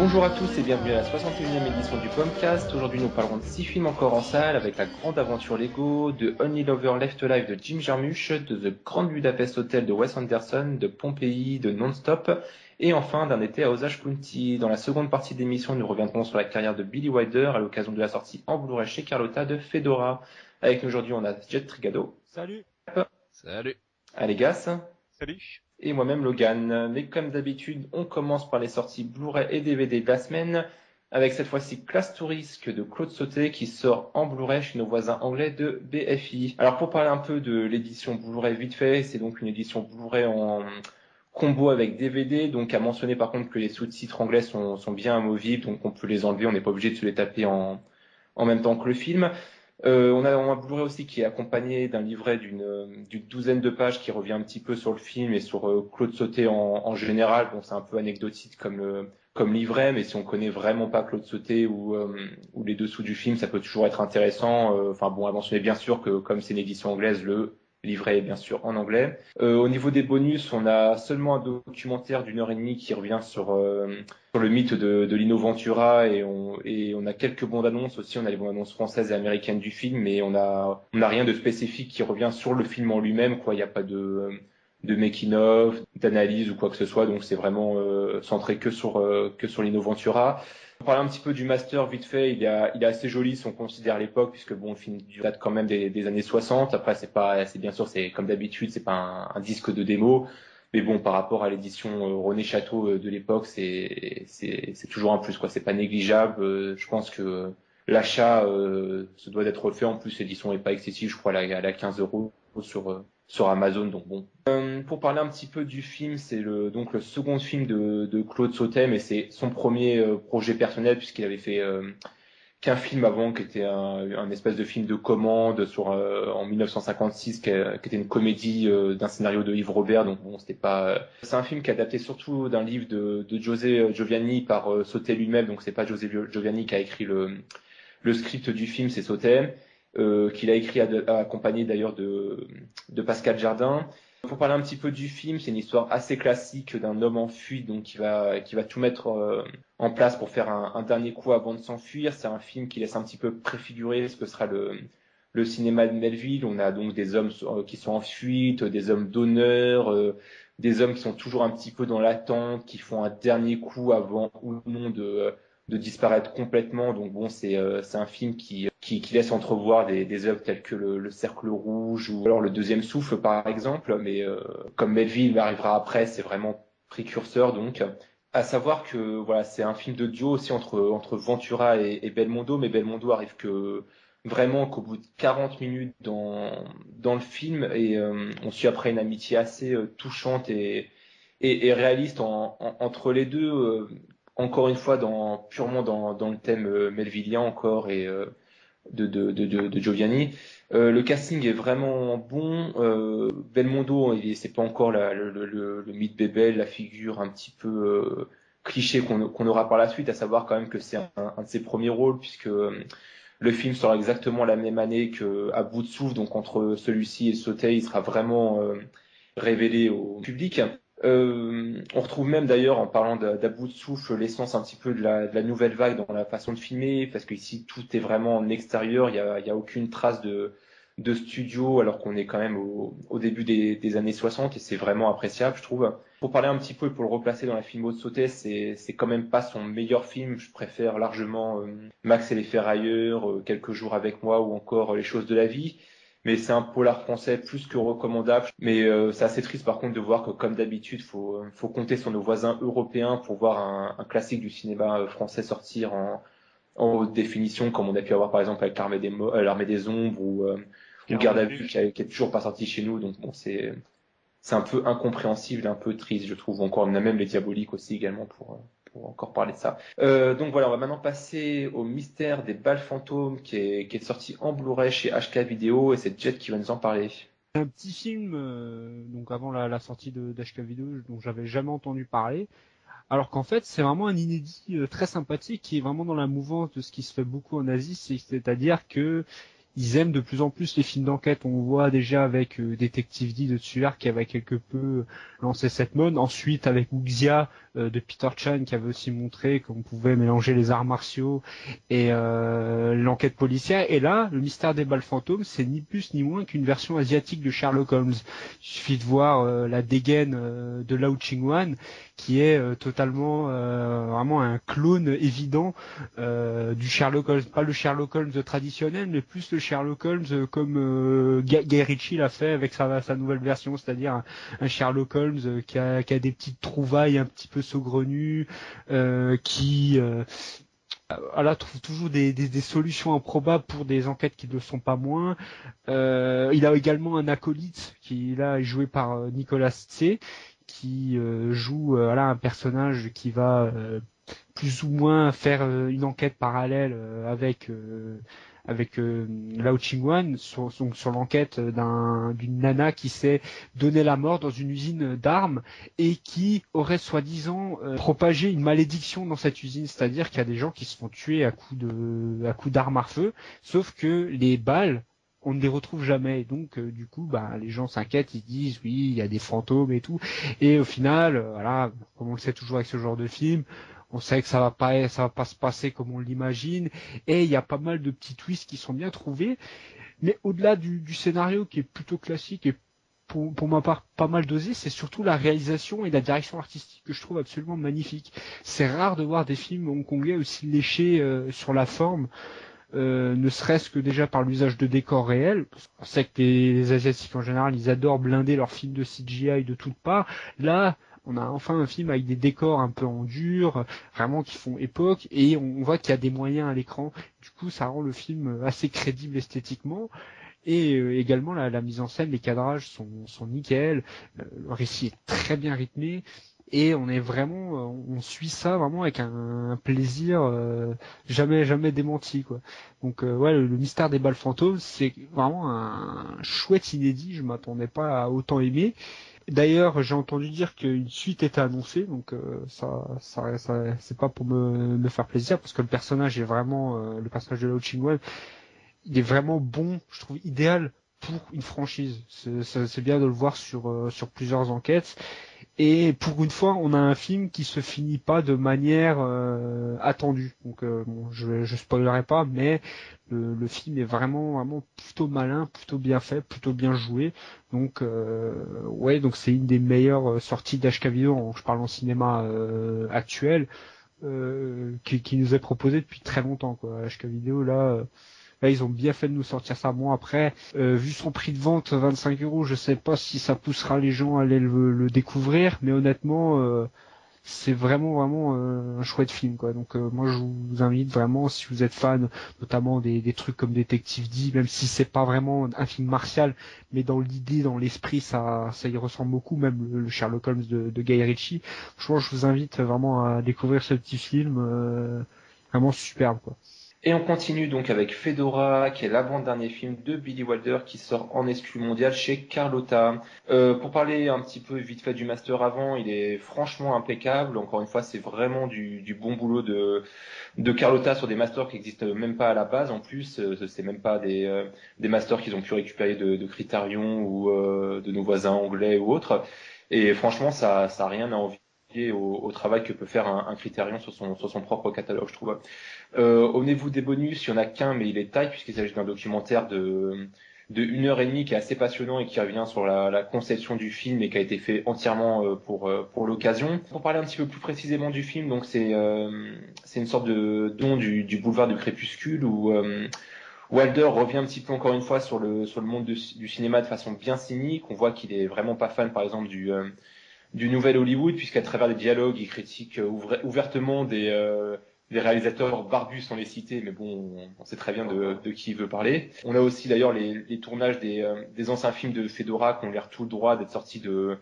Bonjour à tous et bienvenue à la 61e édition du Pomcast. Aujourd'hui nous parlerons de 6 films encore en salle avec La Grande Aventure Lego, de Only Lover Left Alive de Jim Jarmusch, de The Grand Budapest Hotel de Wes Anderson, de Pompéi de Non-Stop et enfin d'Un été à Osage County. Dans la seconde partie de l'émission nous reviendrons sur la carrière de Billy Wilder à l'occasion de la sortie en Blu-ray chez Carlotta de Fedora. Avec nous aujourd'hui on a Jet Trigado. Salut. Salut. Alegas. Salut. Et moi-même Logan. Mais comme d'habitude, on commence par les sorties Blu-ray et DVD de la semaine, avec cette fois-ci Classe Touriste de Claude Sauté qui sort en Blu-ray chez nos voisins anglais de BFI. Alors pour parler un peu de l'édition Blu-ray vite fait, c'est donc une édition Blu-ray en combo avec DVD, donc à mentionner par contre que les sous-titres anglais sont bien amovibles, donc on peut les enlever, on n'est pas obligé de se les taper en même temps que le film. On a un Blu-ray aussi qui est accompagné d'un livret d'une douzaine de pages qui revient un petit peu sur le film et sur Claude Sauté en général. Bon, c'est un peu anecdotique comme livret, mais si on connaît vraiment pas Claude Sauté ou les dessous du film, ça peut toujours être intéressant. Enfin bon, à mentionner bien sûr que comme c'est une édition anglaise, le livret est bien sûr en anglais. Au niveau des bonus, on a seulement un documentaire d'1 heure et demie qui revient sur le mythe de Lino Ventura et on a quelques bandes annonces aussi. On a les bandes annonces françaises et américaines du film, mais on a rien de spécifique qui revient sur le film en lui-même, quoi. Il n'y a pas de making of, d'analyse ou quoi que ce soit, donc c'est vraiment centré que sur Lino Ventura. On parle un petit peu du master vite fait, il est assez joli si on considère l'époque, puisque bon, le film date quand même des années 60. Après, c'est bien sûr, c'est comme d'habitude, c'est pas un disque de démo, mais bon, par rapport à l'édition René Château de l'époque, c'est toujours un plus, quoi. C'est pas négligeable. Je pense que l'achat se doit d'être fait. En plus, l'édition est pas excessive, je crois, elle a 15 € sur Amazon, donc bon. Pour parler un petit peu du film, c'est donc le second film de Claude Sautet, mais c'est son premier projet personnel puisqu'il avait fait qu'un film avant qui était un espèce de film de commande en 1956 qui était une comédie d'un scénario de Yves Robert, donc bon, c'était pas c'est un film qui est adapté surtout d'un livre de José Gioviani par Sautet lui-même, donc c'est pas José Gioviani qui a écrit le script du film, c'est Sautet. Qu'il a écrit accompagné d'ailleurs de Pascal Jardin. Pour parler un petit peu du film, c'est une histoire assez classique d'un homme en fuite, donc qui va tout mettre en place pour faire un dernier coup avant de s'enfuir. C'est un film qui laisse un petit peu préfigurer ce que sera le cinéma de Melville. On a donc des hommes qui sont en fuite, des hommes d'honneur, des hommes qui sont toujours un petit peu dans l'attente, qui font un dernier coup avant ou non de disparaître complètement. Donc bon, c'est un film qui laisse entrevoir des œuvres telles que le Cercle Rouge ou alors le Deuxième Souffle par exemple, mais comme Melville arrivera après, c'est vraiment précurseur. Donc à savoir que voilà, c'est un film de duo aussi entre Ventura et Belmondo, mais Belmondo arrive que vraiment qu'au bout de 40 minutes dans le film, et on suit après une amitié assez touchante et réaliste entre les deux, encore une fois purement dans le thème melvillien encore et de Giovanni. Le casting est vraiment bon. Belmondo, c'est pas encore le mythe Bébel, la figure un petit peu cliché qu'on aura par la suite, à savoir quand même que c'est un de ses premiers rôles, puisque le film sera exactement la même année que À bout de souffle, donc entre celui-ci et Sauté, il sera vraiment révélé au public. On retrouve même d'ailleurs, en parlant d'À bout de souffle, l'essence un petit peu de la nouvelle vague dans la façon de filmer, parce que ici tout est vraiment en extérieur, il y a aucune trace de studio, alors qu'on est quand même au début des années 60, et c'est vraiment appréciable, je trouve. Pour parler un petit peu, pour le replacer dans la filmo de Sauté, c'est quand même pas son meilleur film. Je préfère largement Max et les Ferrailleurs, Quelques jours avec moi ou encore Les choses de la vie. Mais c'est un polar français plus que recommandable. Mais c'est assez triste par contre de voir que comme d'habitude, faut compter sur nos voisins européens pour voir un classique du cinéma français sortir en haute définition, comme on a pu avoir par exemple avec l'Armée des Ombres ou Garde à vue qui est toujours pas sorti chez nous. Donc bon, c'est un peu incompréhensible, un peu triste, je trouve. Encore, on a même les Diaboliques aussi également pour encore parler de ça. Donc voilà, on va maintenant passer au mystère des balles fantômes qui est sorti en Blu-ray chez HK Vidéo et c'est Jet qui va nous en parler. Un petit film, donc avant la sortie d'HK Video, dont j'avais jamais entendu parler. Alors qu'en fait, c'est vraiment un inédit très sympathique qui est vraiment dans la mouvance de ce qui se fait beaucoup en Asie, c'est-à-dire que ils aiment de plus en plus les films d'enquête. On voit déjà avec Détective D de Tsuer qui avait quelque peu lancé cette mode. Ensuite avec Wuxia de Peter Chan qui avait aussi montré qu'on pouvait mélanger les arts martiaux et l'enquête policière. Et là, le mystère des balles fantômes, c'est ni plus ni moins qu'une version asiatique de Sherlock Holmes. Il suffit de voir la dégaine de Lau Ching-wan qui est totalement vraiment un clone évident du Sherlock Holmes, pas le Sherlock Holmes traditionnel, mais plus le Sherlock Holmes comme Guy Ritchie l'a fait avec sa nouvelle version, c'est-à-dire un Sherlock Holmes qui a des petites trouvailles un petit peu saugrenues, qui trouve toujours des solutions improbables pour des enquêtes qui ne le sont pas moins. Il a également un acolyte qui là est joué par Nicolas Tse, qui joue un personnage qui va plus ou moins faire une enquête parallèle avec Lao Ching-wan sur l'enquête d'une nana qui s'est donné la mort dans une usine d'armes et qui aurait soi-disant propagé une malédiction dans cette usine, c'est-à-dire qu'il y a des gens qui se font tuer à coups d'armes à feu, sauf que les balles on ne les retrouve jamais. Et donc du coup les gens s'inquiètent, ils disent oui il y a des fantômes et tout, et au final comme on le sait toujours avec ce genre de film, on sait que ça va pas se passer comme on l'imagine, et il y a pas mal de petits twists qui sont bien trouvés, mais au-delà du scénario qui est plutôt classique et pour ma part pas mal dosé, c'est surtout la réalisation et la direction artistique que je trouve absolument magnifique. C'est rare de voir des films hongkongais aussi léchés sur la forme, ne serait-ce que déjà par l'usage de décors réels. On sait que les Asiatiques en général, ils adorent blinder leurs films de CGI de toutes parts. Là, on a enfin un film avec des décors un peu en dur, vraiment qui font époque, et on voit qu'il y a des moyens à l'écran. Du coup, ça rend le film assez crédible esthétiquement. Et également la mise en scène, les cadrages sont nickel, le récit est très bien rythmé, et on est vraiment, on suit ça vraiment avec un plaisir jamais démenti quoi. Donc le mystère des balles fantômes, c'est vraiment un chouette inédit, je m'attendais pas à autant aimer. D'ailleurs, j'ai entendu dire qu'une suite était annoncée, donc ça c'est pas pour me faire plaisir, parce que le personnage est vraiment le personnage de Lao Ching-wan, il est vraiment bon, je trouve idéal pour une franchise. C'est bien de le voir sur plusieurs enquêtes. Et pour une fois, on a un film qui se finit pas de manière attendue. Donc je spoilerai pas, mais le film est vraiment plutôt malin, plutôt bien fait, plutôt bien joué. Donc donc c'est une des meilleures sorties d'HK Video, je parle en cinéma actuel, qui nous est proposé depuis très longtemps quoi. HK Video là, ils ont bien fait de nous sortir ça. Bon, après, vu son prix de vente, 25 €, je sais pas si ça poussera les gens à aller le découvrir, mais honnêtement, c'est vraiment un chouette film, quoi. Donc, moi, je vous invite vraiment, si vous êtes fan, notamment des trucs comme Détective D, même si c'est pas vraiment un film martial, mais dans l'idée, dans l'esprit, ça y ressemble beaucoup, même le Sherlock Holmes de Guy Ritchie. Franchement, je vous invite vraiment à découvrir ce petit film, vraiment superbe, quoi. Et on continue donc avec Fedora, qui est l'avant-dernier film de Billy Wilder qui sort en exclu mondial chez Carlotta. Pour parler un petit peu vite fait du master avant, il est franchement impeccable. Encore une fois, c'est vraiment du bon boulot de Carlotta sur des masters qui n'existent même pas à la base. En plus, c'est même pas des masters qu'ils ont pu récupérer de Criterion ou de nos voisins anglais ou autres. Et franchement, ça a rien à envier au travail que peut faire un Criterion sur son propre catalogue, je trouve. Au niveau des bonus, il y en a qu'un, mais il est taille puisqu'il s'agit d'un documentaire de 1h30 qui est assez passionnant et qui revient sur la conception du film et qui a été fait entièrement pour l'occasion. Pour parler un petit peu plus précisément du film, donc c'est une sorte de don du boulevard du crépuscule où Wilder revient un petit peu encore une fois sur le monde du cinéma de façon bien cynique. On voit qu'il est vraiment pas fan, par exemple, du nouvel Hollywood, puisqu'à travers les dialogues, il critique ouvertement des réalisateurs barbus sans les citer, mais bon, on sait très bien de qui il veut parler. On a aussi d'ailleurs les tournages des anciens films de Fedora qui ont l'air tout le droit d'être sortis de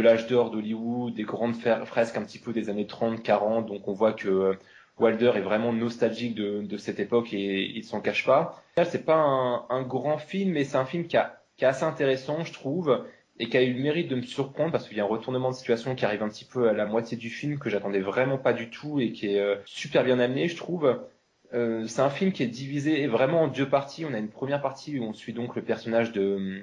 l'âge d'or d'Hollywood, des grandes fresques un petit peu des années 30, 40, donc on voit que Wilder est vraiment nostalgique de cette époque et il s'en cache pas. C'est pas un grand film, mais c'est un film qui est assez intéressant, je trouve, et qui a eu le mérite de me surprendre parce qu'il y a un retournement de situation qui arrive un petit peu à la moitié du film que j'attendais vraiment pas du tout et qui est super bien amené, je trouve. C'est un film qui est divisé vraiment en 2 parties. On a une première partie où on suit donc le personnage de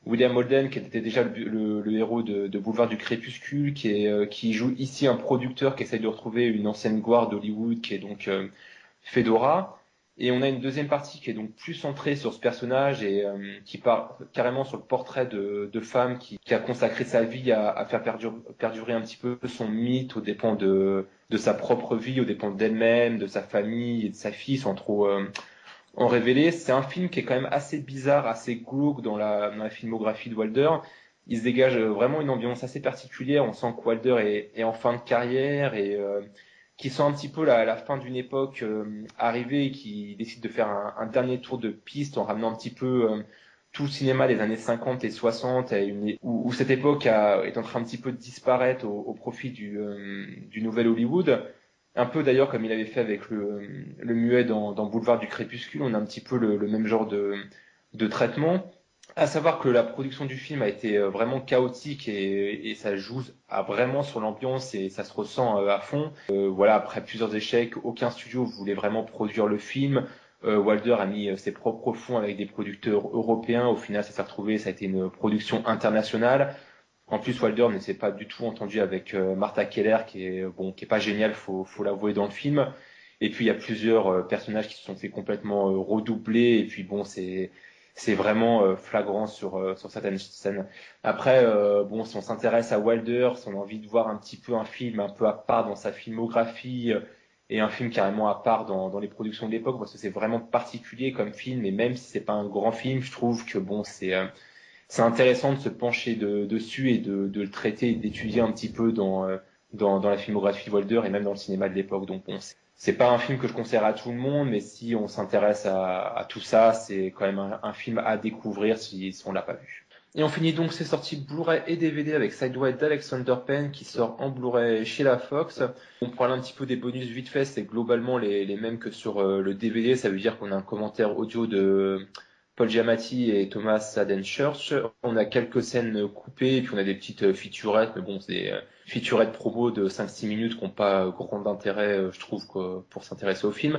William Holden, qui était déjà le héros de Boulevard du Crépuscule, qui joue ici un producteur qui essaye de retrouver une ancienne gloire d'Hollywood, qui est donc Fedora. Et on a une deuxième partie qui est donc plus centrée sur ce personnage et qui part carrément sur le portrait de femme qui a consacré sa vie à faire perdurer un petit peu son mythe aux dépens de sa propre vie, aux dépens d'elle-même, de sa famille et de sa fille, sans trop en révéler. C'est un film qui est quand même assez bizarre, assez glauque dans la filmographie de Wilder. Il se dégage vraiment une ambiance assez particulière. On sent que Wilder est en fin de carrière et qui sent un petit peu la fin d'une époque arrivée et qui décide de faire un dernier tour de piste en ramenant un petit peu tout le cinéma des années 50 et 60 où cette époque est en train un petit peu de disparaître au profit du nouvel Hollywood. Un peu d'ailleurs comme il avait fait avec le muet dans Boulevard du Crépuscule, on a un petit peu le même genre de traitement. À savoir que la production du film a été vraiment chaotique et ça joue vraiment sur l'ambiance et ça se ressent à fond. Voilà, après plusieurs échecs, aucun studio voulait vraiment produire le film. Wilder a mis ses propres fonds avec des producteurs européens. Au final, ça s'est retrouvé, ça a été une production internationale. En plus, Wilder ne s'est pas du tout entendu avec Martha Keller, qui est pas génial, faut l'avouer dans le film. Et puis il y a plusieurs personnages qui se sont fait complètement redoubler. Et puis bon, c'est vraiment flagrant sur certaines scènes. Après, bon, si on s'intéresse à Wilder, si on a envie de voir un petit peu un film un peu à part dans sa filmographie et un film carrément à part dans les productions de l'époque, parce que c'est vraiment particulier comme film. Et même si c'est pas un grand film, je trouve que bon, c'est intéressant de se pencher dessus et de le traiter et d'étudier un petit peu dans la filmographie de Wilder et même dans le cinéma de l'époque. Donc bon, c'est pas un film que je conseillerais à tout le monde, mais si on s'intéresse à tout ça, c'est quand même un film à découvrir si on l'a pas vu. Et on finit donc ces sorties Blu-ray et DVD avec Sideway d'Alexander Payne qui sort en Blu-ray chez la Fox. On parle un petit peu des bonus vite fait, c'est globalement les mêmes que sur le DVD. Ça veut dire qu'on a un commentaire audio de Paul Giamatti et Thomas Haden Church. On a quelques scènes coupées et puis on a des petites featurettes, mais bon, c'est featurettes promo de 5-6 minutes qui n'ont pas grand intérêt, je trouve, pour s'intéresser au film.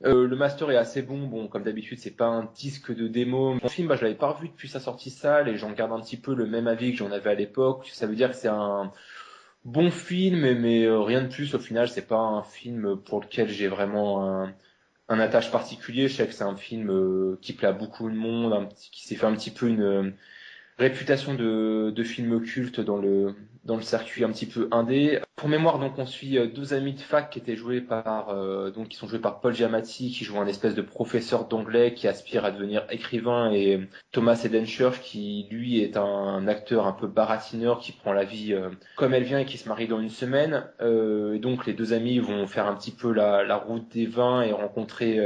Le master est assez bon. Bon, comme d'habitude, c'est pas un disque de démo. Mon film, je l'avais pas revu depuis sa sortie salle et j'en garde un petit peu le même avis que j'en avais à l'époque. Ça veut dire que c'est un bon film, mais rien de plus. Au final, c'est pas un film pour lequel j'ai vraiment un attache particulier. Je sais que c'est un film qui plaît à beaucoup de monde, qui s'est fait un petit peu une réputation de film culte dans le circuit un petit peu indé. Pour mémoire, donc on suit 2 amis de fac qui étaient joués qui sont joués par Paul Giamatti, qui joue un espèce de professeur d'anglais qui aspire à devenir écrivain, et Thomas Haden Church qui lui est un acteur un peu baratineur qui prend la vie comme elle vient et qui se marie dans une semaine. Et donc les 2 amis vont faire un petit peu la route des vins et rencontrer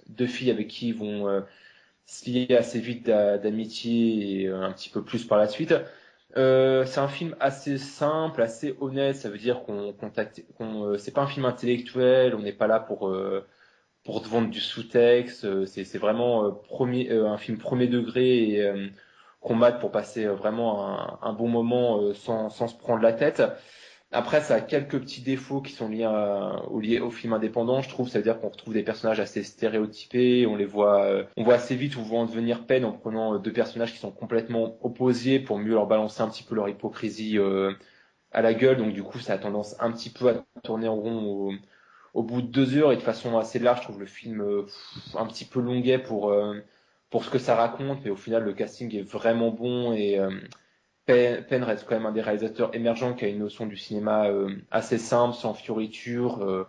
2 filles avec qui ils vont se lier assez vite d'amitié et un petit peu plus par la suite. C'est un film assez simple, assez honnête. Ça veut dire c'est pas un film intellectuel. On n'est pas là pour te vendre du sous-texte. C'est vraiment un film premier degré et qu'on mate pour passer vraiment un bon moment sans se prendre la tête. Après, ça a quelques petits défauts qui sont liés au film indépendant, je trouve. Ça veut dire qu'on retrouve des personnages assez stéréotypés. On voit assez vite où vont en devenir Penn en prenant 2 personnages qui sont complètement opposés pour mieux leur balancer un petit peu leur hypocrisie à la gueule. Donc du coup, ça a tendance un petit peu à tourner en rond au bout de 2 heures et de façon assez large. Je trouve le film un petit peu longuet pour ce que ça raconte, mais au final, le casting est vraiment bon et Penn reste quand même un des réalisateurs émergents qui a une notion du cinéma assez simple, sans fioriture.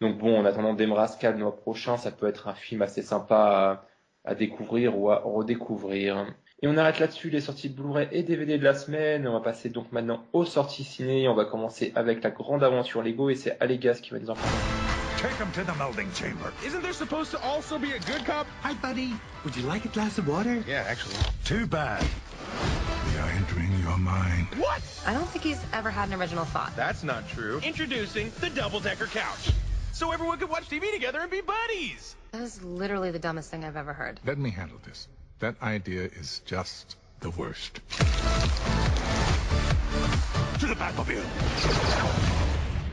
Donc bon, en attendant Dame Rascal le mois prochain, ça peut être un film assez sympa à découvrir ou à redécouvrir. Et on arrête là-dessus les sorties Blu-ray et DVD de la semaine. On va passer donc maintenant aux sorties ciné. On va commencer avec la grande aventure Lego et c'est Allegas qui va nous en parler. Take him to the melding chamber. Isn't there supposed to also be a good cop? Hi, buddy. Would you like a glass of water? Yeah, actually. Too bad. We are entering your mind. What? I don't think he's ever had an original thought. That's not true. Introducing the double-decker couch. So everyone could watch TV together and be buddies. That is literally the dumbest thing I've ever heard. Let me handle this. That idea is just the worst. To the Batmobile.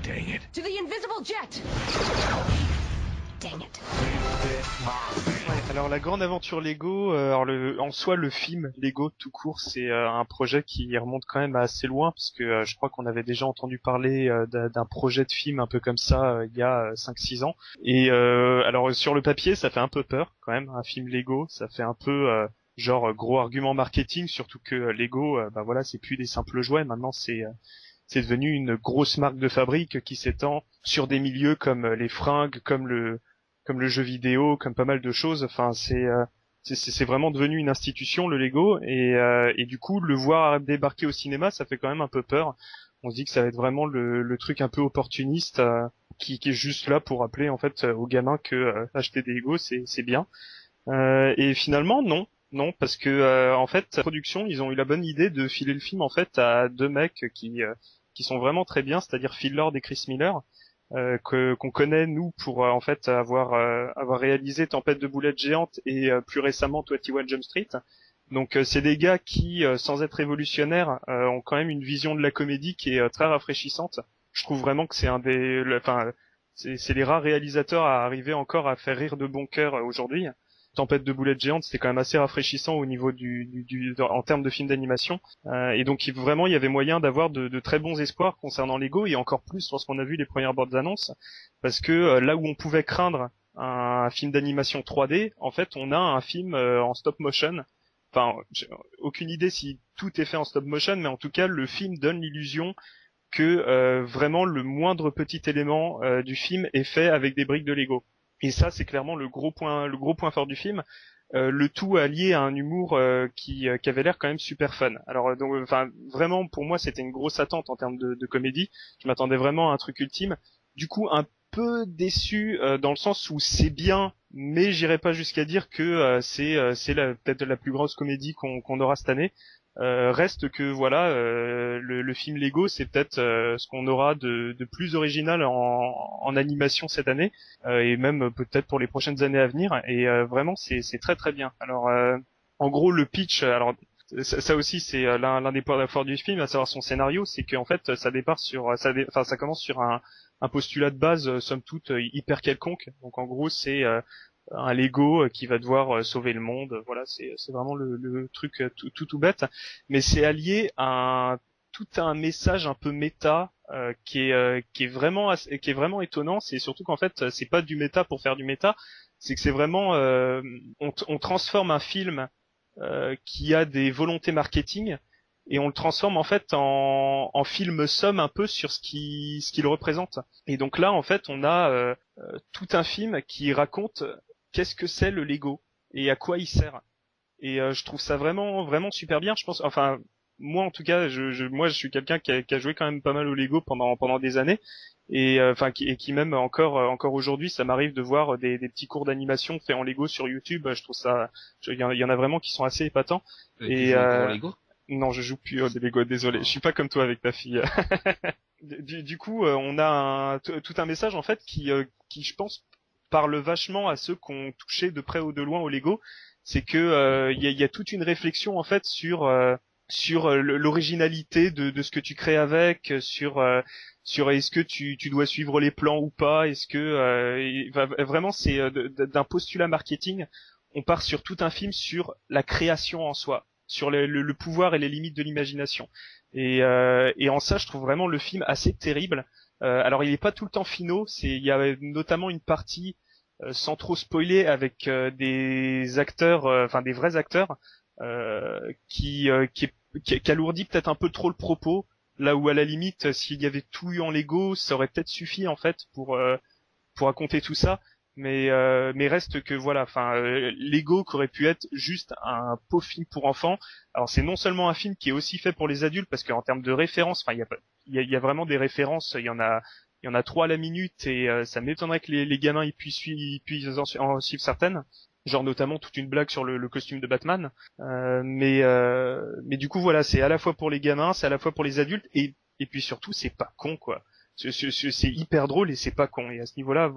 Dang it. To the invisible jet! Dang it. Ouais, alors la grande aventure Lego, en soi le film Lego tout court, c'est un projet qui remonte quand même assez loin, parce que je crois qu'on avait déjà entendu parler d'un projet de film un peu comme ça il y a 5-6 ans. Et alors sur le papier, ça fait un peu peur quand même, un film Lego, ça fait un peu genre gros argument marketing, surtout que Lego, bah voilà, c'est plus des simples jouets, maintenant c'est devenu une grosse marque de fabrique qui s'étend sur des milieux comme les fringues, comme le jeu vidéo, comme pas mal de choses. Enfin, c'est vraiment devenu une institution, le Lego, et du coup, le voir débarquer au cinéma, ça fait quand même un peu peur. On se dit que ça va être vraiment le truc un peu opportuniste qui est juste là pour rappeler en fait aux gamins que acheter des Lego c'est bien. Et finalement non, parce que en fait, la production, ils ont eu la bonne idée de filer le film en fait à deux mecs qui sont vraiment très bien, c'est-à-dire Phil Lord et Chris Miller. Qu'on connaît nous pour en fait avoir réalisé Tempête de boulettes géantes et plus récemment 21 Jump Street. Donc c'est des gars qui sans être révolutionnaires ont quand même une vision de la comédie qui est très rafraîchissante. Je trouve vraiment que c'est c'est les rares réalisateurs à arriver encore à faire rire de bon cœur aujourd'hui. Tempête de boulettes géantes, c'était quand même assez rafraîchissant au niveau en termes de film d'animation. Et donc vraiment, il y avait moyen d'avoir de très bons espoirs concernant Lego, et encore plus lorsqu'on a vu les premières bandes annonces, parce que là où on pouvait craindre un film d'animation 3D, en fait, on a un film en stop motion. Enfin, j'ai aucune idée si tout est fait en stop motion, mais en tout cas, le film donne l'illusion que vraiment le moindre petit élément du film est fait avec des briques de Lego. Et ça, c'est clairement le gros point fort du film. Le tout allié à un humour qui avait l'air quand même super fun. Alors donc, vraiment, pour moi, c'était une grosse attente en termes de comédie. Je m'attendais vraiment à un truc ultime. Du coup, un peu déçu dans le sens où c'est bien, mais j'irai pas jusqu'à dire que c'est peut-être la plus grosse comédie qu'on aura cette année. Reste que voilà, le film Lego, c'est peut-être ce qu'on aura de plus original en animation cette année, et même peut-être pour les prochaines années à venir. Et vraiment, c'est très très bien. Alors, en gros, le pitch, alors ça aussi c'est l'un des points forts du film, à savoir son scénario, c'est qu'en fait ça commence sur un postulat de base, somme toute hyper quelconque. Donc en gros, c'est un Lego qui va devoir sauver le monde. Voilà, c'est vraiment le truc tout bête, mais c'est allié à tout un message un peu méta qui est vraiment étonnant. C'est surtout qu'en fait, c'est pas du méta pour faire du méta, c'est que c'est vraiment on transforme un film qui a des volontés marketing, et on le transforme en fait en film somme un peu sur ce qu'il représente. Et donc là, en fait, on a tout un film qui raconte qu'est-ce que c'est le Lego et à quoi il sert. Et je trouve ça vraiment vraiment super bien. Je pense, enfin moi en tout cas, moi je suis quelqu'un qui a joué quand même pas mal au Lego pendant des années, et qui même encore aujourd'hui, ça m'arrive de voir des petits cours d'animation faits en Lego sur YouTube. Je trouve ça, il y en a vraiment qui sont assez épatants. Et Lego? Non, je joue plus au Lego, désolé. Je suis pas comme toi avec ta fille. Du coup, on a tout un message en fait qui je pense parle vachement à ceux qui ont touché de près ou de loin au Lego. C'est que il y a toute une réflexion en fait sur l'originalité de ce que tu crées avec, sur est-ce que tu dois suivre les plans ou pas, est-ce que vraiment c'est d'un postulat marketing, on part sur tout un film sur la création en soi, sur le pouvoir et les limites de l'imagination. Et en ça, je trouve vraiment le film assez terrible. Alors il est pas tout le temps finaux, il y a notamment une partie sans trop spoiler avec des acteurs, des vrais acteurs, qui alourdit peut-être un peu trop le propos, là où à la limite s'il y avait tout eu en Lego, ça aurait peut-être suffi en fait pour raconter tout ça. Mais reste que voilà, Lego qui aurait pu être juste un beau film pour enfants. Alors c'est non seulement un film qui est aussi fait pour les adultes, parce qu'en termes de références, il y a vraiment des références, il y en a 3 à la minute, et ça m'étonnerait que les gamins ils puissent en suivre certaines, genre notamment toute une blague sur le costume de Batman. Mais du coup voilà, c'est à la fois pour les gamins, c'est à la fois pour les adultes, et puis surtout c'est pas con quoi. C'est hyper drôle et c'est pas con. Et à ce niveau-là,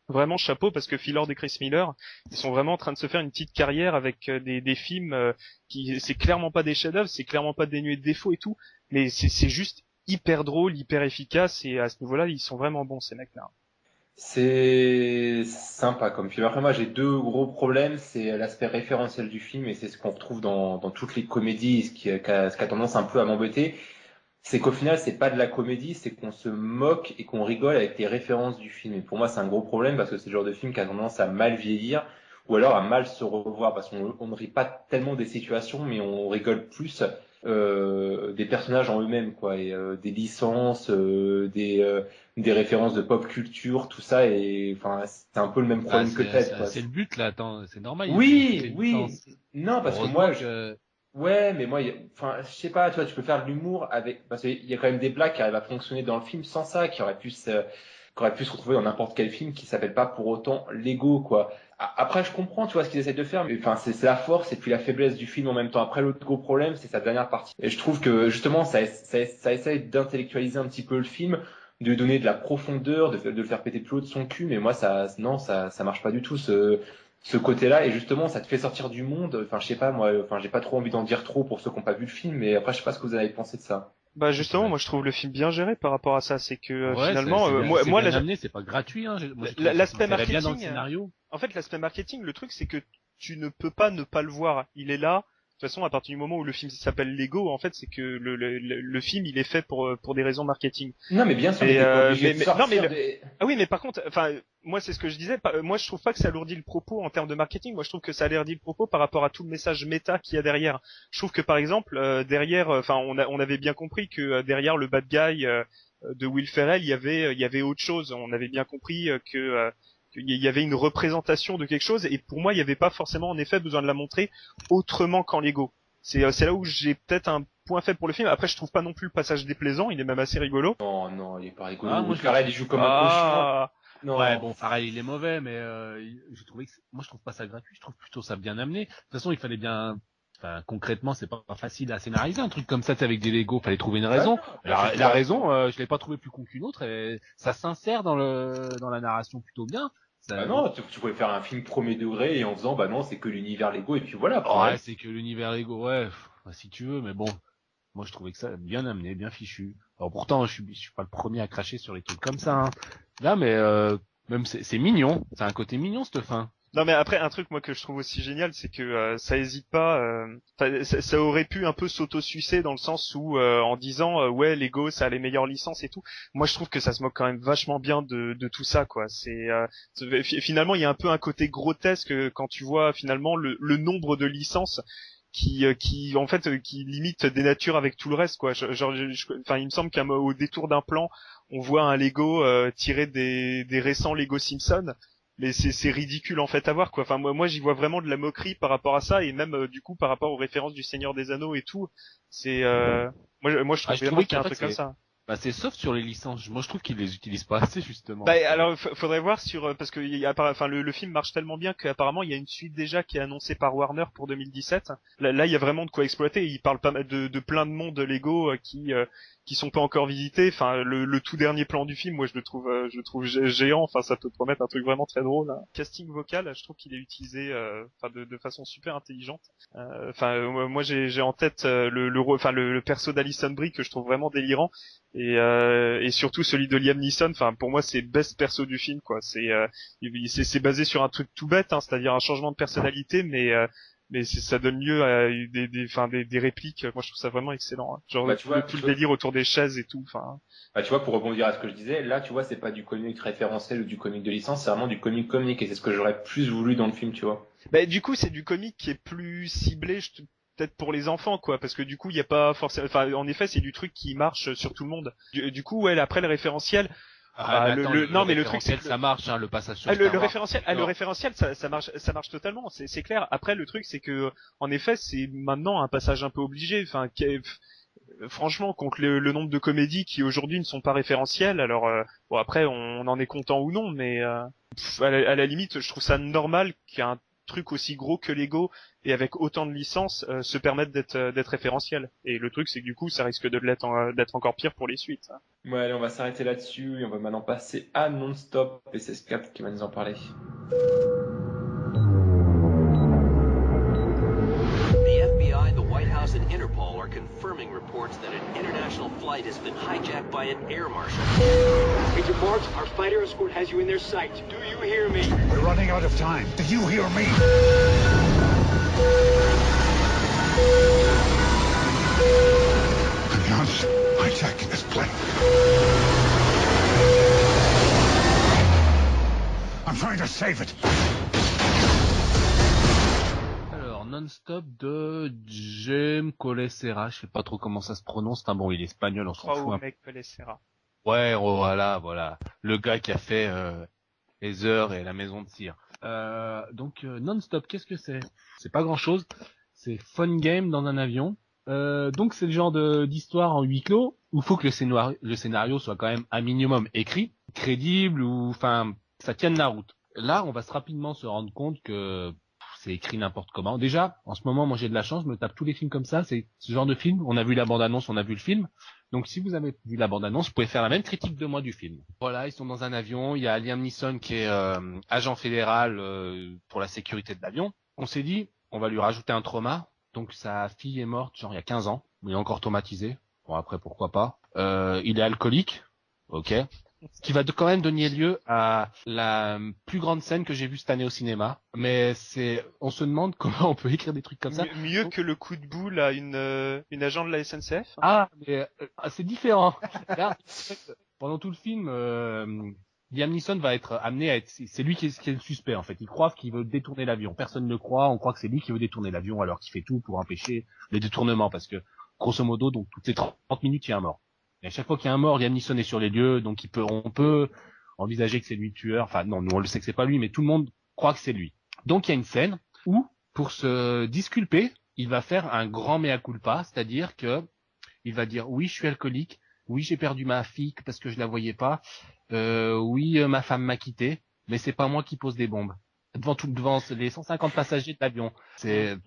vraiment chapeau, parce que Phil Lord et Chris Miller, ils sont vraiment en train de se faire une petite carrière avec des films qui, c'est clairement pas des chefs-d'œuvre, c'est clairement pas dénué de défauts et tout, mais c'est juste hyper drôle, hyper efficace, et à ce niveau-là, ils sont vraiment bons ces mecs-là. C'est sympa comme film. Après moi j'ai deux gros problèmes, c'est l'aspect référentiel du film et c'est ce qu'on retrouve dans toutes les comédies, ce qui a tendance un peu à m'embêter, c'est qu'au final c'est pas de la comédie, c'est qu'on se moque et qu'on rigole avec les références du film. Et pour moi c'est un gros problème parce que c'est le genre de film qui a tendance à mal vieillir ou alors à mal se revoir parce qu'on ne rit pas tellement des situations mais on rigole plus des personnages en eux-mêmes quoi et des licences des références de pop culture tout ça et enfin c'est un peu le même problème que Ted quoi. C'est le but là, attends, c'est normal. Oui non parce que moi que... ouais mais moi enfin je sais pas tu vois tu peux faire de l'humour avec parce qu'il y a quand même des blagues qui arrivent à fonctionner dans le film sans ça qui auraient pu se retrouver dans n'importe quel film qui s'appelle pas pour autant Lego quoi. Après, je comprends, tu vois, ce qu'ils essaient de faire, mais enfin, c'est la force et puis la faiblesse du film en même temps. Après, l'autre gros problème, c'est sa dernière partie. Et je trouve que, justement, ça essaie d'intellectualiser un petit peu le film, de donner de la profondeur, de le faire péter plus haut de son cul, mais moi, ça marche pas du tout, ce côté-là. Et justement, ça te fait sortir du monde. Enfin, je sais pas, moi, enfin, j'ai pas trop envie d'en dire trop pour ceux qui n'ont pas vu le film, mais après, je sais pas ce que vous avez pensé de ça. Bah justement, moi je trouve le film bien géré par rapport à ça, c'est que finalement, moi c'est pas gratuit, hein. L'aspect marketing, bien dans le scénario. En fait, l'aspect marketing, le truc c'est que tu ne peux pas ne pas le voir. Il est là. De toute façon, à partir du moment où le film s'appelle Lego, en fait, c'est que le film il est fait pour des raisons marketing. Non, mais bien sûr. Ah oui, mais par contre, enfin, moi c'est ce que je disais. Moi, je trouve pas que ça alourdit le propos en termes de marketing. Moi, je trouve que ça alourdit le propos par rapport à tout le message méta qu'il y a derrière. Je trouve que par exemple, derrière, enfin, on avait bien compris que derrière le bad guy de Will Ferrell, il y avait autre chose. On avait bien compris qu'il y avait une représentation de quelque chose et pour moi il n'y avait pas forcément en effet besoin de la montrer autrement qu'en Lego. C'est là où j'ai peut-être un point faible pour le film. Après je trouve pas non plus le passage déplaisant, il est même assez rigolo. Non, il est pas rigolo. Moi Farrell il joue comme un cochon. Non. Ouais, bon, Farrell il est mauvais mais j'ai trouvé que moi je trouve pas ça gratuit, je trouve plutôt ça bien amené. De toute façon, il fallait bien concrètement, c'est pas facile à scénariser un truc comme ça, avec des Lego, fallait trouver une raison. La raison, je l'ai pas trouvé plus con qu'une autre et ça s'insère dans la narration plutôt bien. Bah non, tu pouvais faire un film premier degré et en faisant bah non, c'est que l'univers Lego et puis voilà. Ouais, c'est que l'univers Lego, ouais, si tu veux, mais bon, moi je trouvais que ça bien amené, bien fichu. Alors pourtant, je suis pas le premier à cracher sur les trucs comme ça, hein. Là, mais même c'est mignon, c'est un côté mignon cette fin. Non mais après un truc moi que je trouve aussi génial c'est que ça hésite pas ça aurait pu un peu s'auto-sucer dans le sens où en disant ouais Lego ça a les meilleures licences et tout. Moi je trouve que ça se moque quand même vachement bien de tout ça quoi. Finalement il y a un peu un côté grotesque quand tu vois finalement le nombre de licences qui en fait qui limite des natures avec tout le reste quoi. Enfin il me semble qu'au détour d'un plan on voit un Lego tiré des récents Lego Simpsons. Mais c'est ridicule en fait à voir quoi. Enfin moi j'y vois vraiment de la moquerie par rapport à ça et même du coup par rapport aux références du Seigneur des Anneaux et tout. C'est moi je trouve vraiment qu'il y a un truc comme ça. Bah c'est soft sur les licences. Moi je trouve qu'ils les utilisent pas assez justement. Bah alors faudrait voir parce que le film marche tellement bien qu'apparemment il y a une suite déjà qui est annoncée par Warner pour 2017. Là il y a vraiment de quoi exploiter. Il parle pas de plein de mondes Lego qui sont pas encore visités. Enfin le tout dernier plan du film, moi je le trouve géant. Enfin ça peut promettre un truc vraiment très drôle. Hein. Casting vocal, je trouve qu'il est utilisé de façon super intelligente. Moi j'ai en tête le perso d'Alison Brie que je trouve vraiment délirant. Et surtout celui de Liam Neeson, enfin pour moi c'est best perso du film quoi. C'est basé sur un truc tout bête, hein, c'est-à-dire un changement de personnalité, mais ça donne lieu à des répliques. Moi je trouve ça vraiment excellent. Hein. Genre tout le délire autour des chaises et tout. Enfin. Bah tu vois pour rebondir à ce que je disais, là tu vois c'est pas du comic référentiel ou du comic de licence, c'est vraiment du comic et c'est ce que j'aurais plus voulu dans le film, tu vois. Bah du coup c'est du comic qui est plus ciblé. Peut-être pour les enfants quoi parce que du coup il y a pas forcément en effet c'est du truc qui marche sur tout le monde du coup ouais après le référentiel le truc c'est que ça marche hein, le passage sur le référentiel ça marche totalement c'est clair. Après le truc c'est que en effet c'est maintenant un passage un peu obligé franchement contre le nombre de comédies qui aujourd'hui ne sont pas référentielles alors après on en est content ou non mais à la limite je trouve ça normal qu'un truc aussi gros que Lego et avec autant de licences se permettent d'être référentiel. Et le truc c'est que du coup ça risque d'être encore pire pour les suites. Hein. Ouais, allez, on va s'arrêter là-dessus et on va maintenant passer à Non-Stop et c'est Scap qui va nous en parler. The FBI, the White House and Interpol are confirming reports that an international flight has been hijacked by an air marshal. Major Marks, our fighter escort has you in their sight. Do you hear me? We're running out of time. Do you hear me? Alliance, hijacking this plane. I'm trying to save it. Alors, Non-Stop de Jaime Collet-Serra, je sais pas trop comment ça se prononce, enfin bon, il est espagnol, on s'en fout. Mec Collet-Serra. Ouais, oh, voilà. Le gars qui a fait Les Heures et La Maison de Cire. Donc, Non-Stop, qu'est-ce que c'est? C'est pas grand-chose. C'est fun game dans un avion. Donc, c'est le genre d'histoire en huis clos où il faut que le scénario soit quand même un minimum écrit, crédible ou, enfin, ça tienne la route. Là, on va rapidement se rendre compte que c'est écrit n'importe comment. Déjà, en ce moment, moi j'ai de la chance, je me tape tous les films comme ça. C'est ce genre de film. On a vu la bande-annonce, on a vu le film. Donc, si vous avez vu la bande-annonce, vous pouvez faire la même critique de moi du film. Voilà, ils sont dans un avion. Il y a Liam Neeson qui est agent fédéral pour la sécurité de l'avion. On s'est dit, on va lui rajouter un trauma. Donc, sa fille est morte, genre il y a 15 ans. Il est encore traumatisé. Bon, après, pourquoi pas. Il est alcoolique. Ok. Ce qui va quand même donner lieu à la plus grande scène que j'ai vue cette année au cinéma. Mais on se demande comment on peut écrire des trucs comme ça. Mieux que le coup de boule à une agent de la SNCF. Ah, mais c'est différent. Là, pendant tout le film, Liam Neeson va être amené à être, c'est lui qui est le suspect en fait. Il croit qu'il veut détourner l'avion. Personne ne le croit. On croit que c'est lui qui veut détourner l'avion alors qu'il fait tout pour empêcher les détournements parce que grosso modo, donc toutes les 30 minutes, il y a un mort. Et à chaque fois qu'il y a un mort, Liam Neeson est sur les lieux, donc on peut envisager que c'est lui le tueur. Enfin, non, nous on le sait que c'est pas lui, mais tout le monde croit que c'est lui. Donc il y a une scène où, pour se disculper, il va faire un grand mea culpa, c'est-à-dire que il va dire oui, je suis alcoolique, oui, j'ai perdu ma fille parce que je la voyais pas, oui, ma femme m'a quitté, mais c'est pas moi qui pose des bombes. Devant les 150 passagers de l'avion. C'est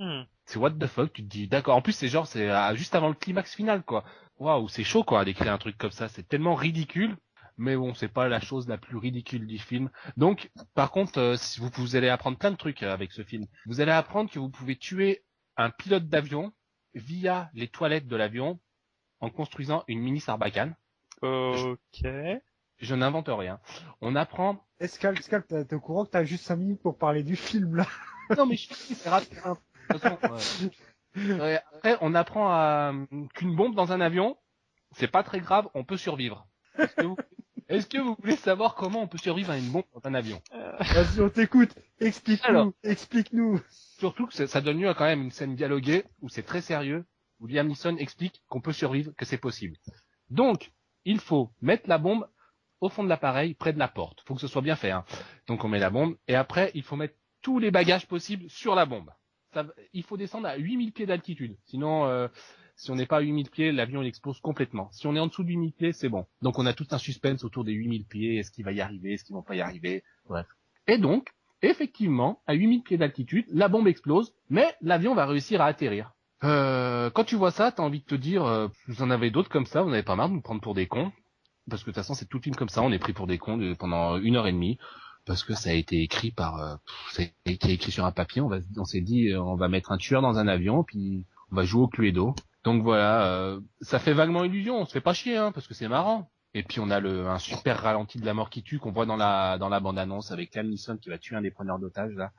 what the fuck, tu te dis d'accord. En plus c'est juste avant le climax final quoi. Waouh, c'est chaud quoi d'écrire un truc comme ça, c'est tellement ridicule. Mais bon, c'est pas la chose la plus ridicule du film. Donc par contre, si vous allez apprendre plein de trucs avec ce film. Vous allez apprendre que vous pouvez tuer un pilote d'avion via les toilettes de l'avion en construisant une mini sarbacane. Ok. Je n'invente rien. On apprend... Escal, t'es au courant que t'as juste 5 minutes pour parler du film, là? Non, mais je sais, c'est rapide. De toute façon, après, on apprend qu'une bombe dans un avion, c'est pas très grave, on peut survivre. Est-ce que vous voulez savoir comment on peut survivre à une bombe dans un avion? Vas-y, on t'écoute. Explique-nous. Surtout que ça donne lieu à quand même une scène dialoguée où c'est très sérieux, où Liam Neeson explique qu'on peut survivre, que c'est possible. Donc, il faut mettre la bombe au fond de l'appareil, près de la porte. Faut que ce soit bien fait, hein. Donc on met la bombe, et après, il faut mettre tous les bagages possibles sur la bombe. Il faut descendre à 8000 pieds d'altitude. Sinon, si on n'est pas à 8000 pieds, l'avion il explose complètement. Si on est en dessous de 8000 pieds, c'est bon. Donc on a tout un suspense autour des 8000 pieds. Est-ce qu'il va y arriver? Est-ce qu'ils vont pas y arriver? Bref. Et donc, effectivement, à 8000 pieds d'altitude, la bombe explose, mais l'avion va réussir à atterrir. Quand tu vois ça, t'as envie de te dire, vous en avez d'autres comme ça, vous n'avez pas marre de nous prendre pour des cons? Parce que de toute façon, c'est tout le film comme ça, on est pris pour des cons pendant 1h30, parce que ça a été écrit ça a été écrit sur un papier, on s'est dit, on va mettre un tueur dans un avion, puis on va jouer au Cluedo. Donc voilà, ça fait vaguement illusion, on se fait pas chier, hein, parce que c'est marrant. Et puis on a un super ralenti de la mort qui tue, qu'on voit dans la bande-annonce, avec Liam Neeson qui va tuer un des preneurs d'otages, là.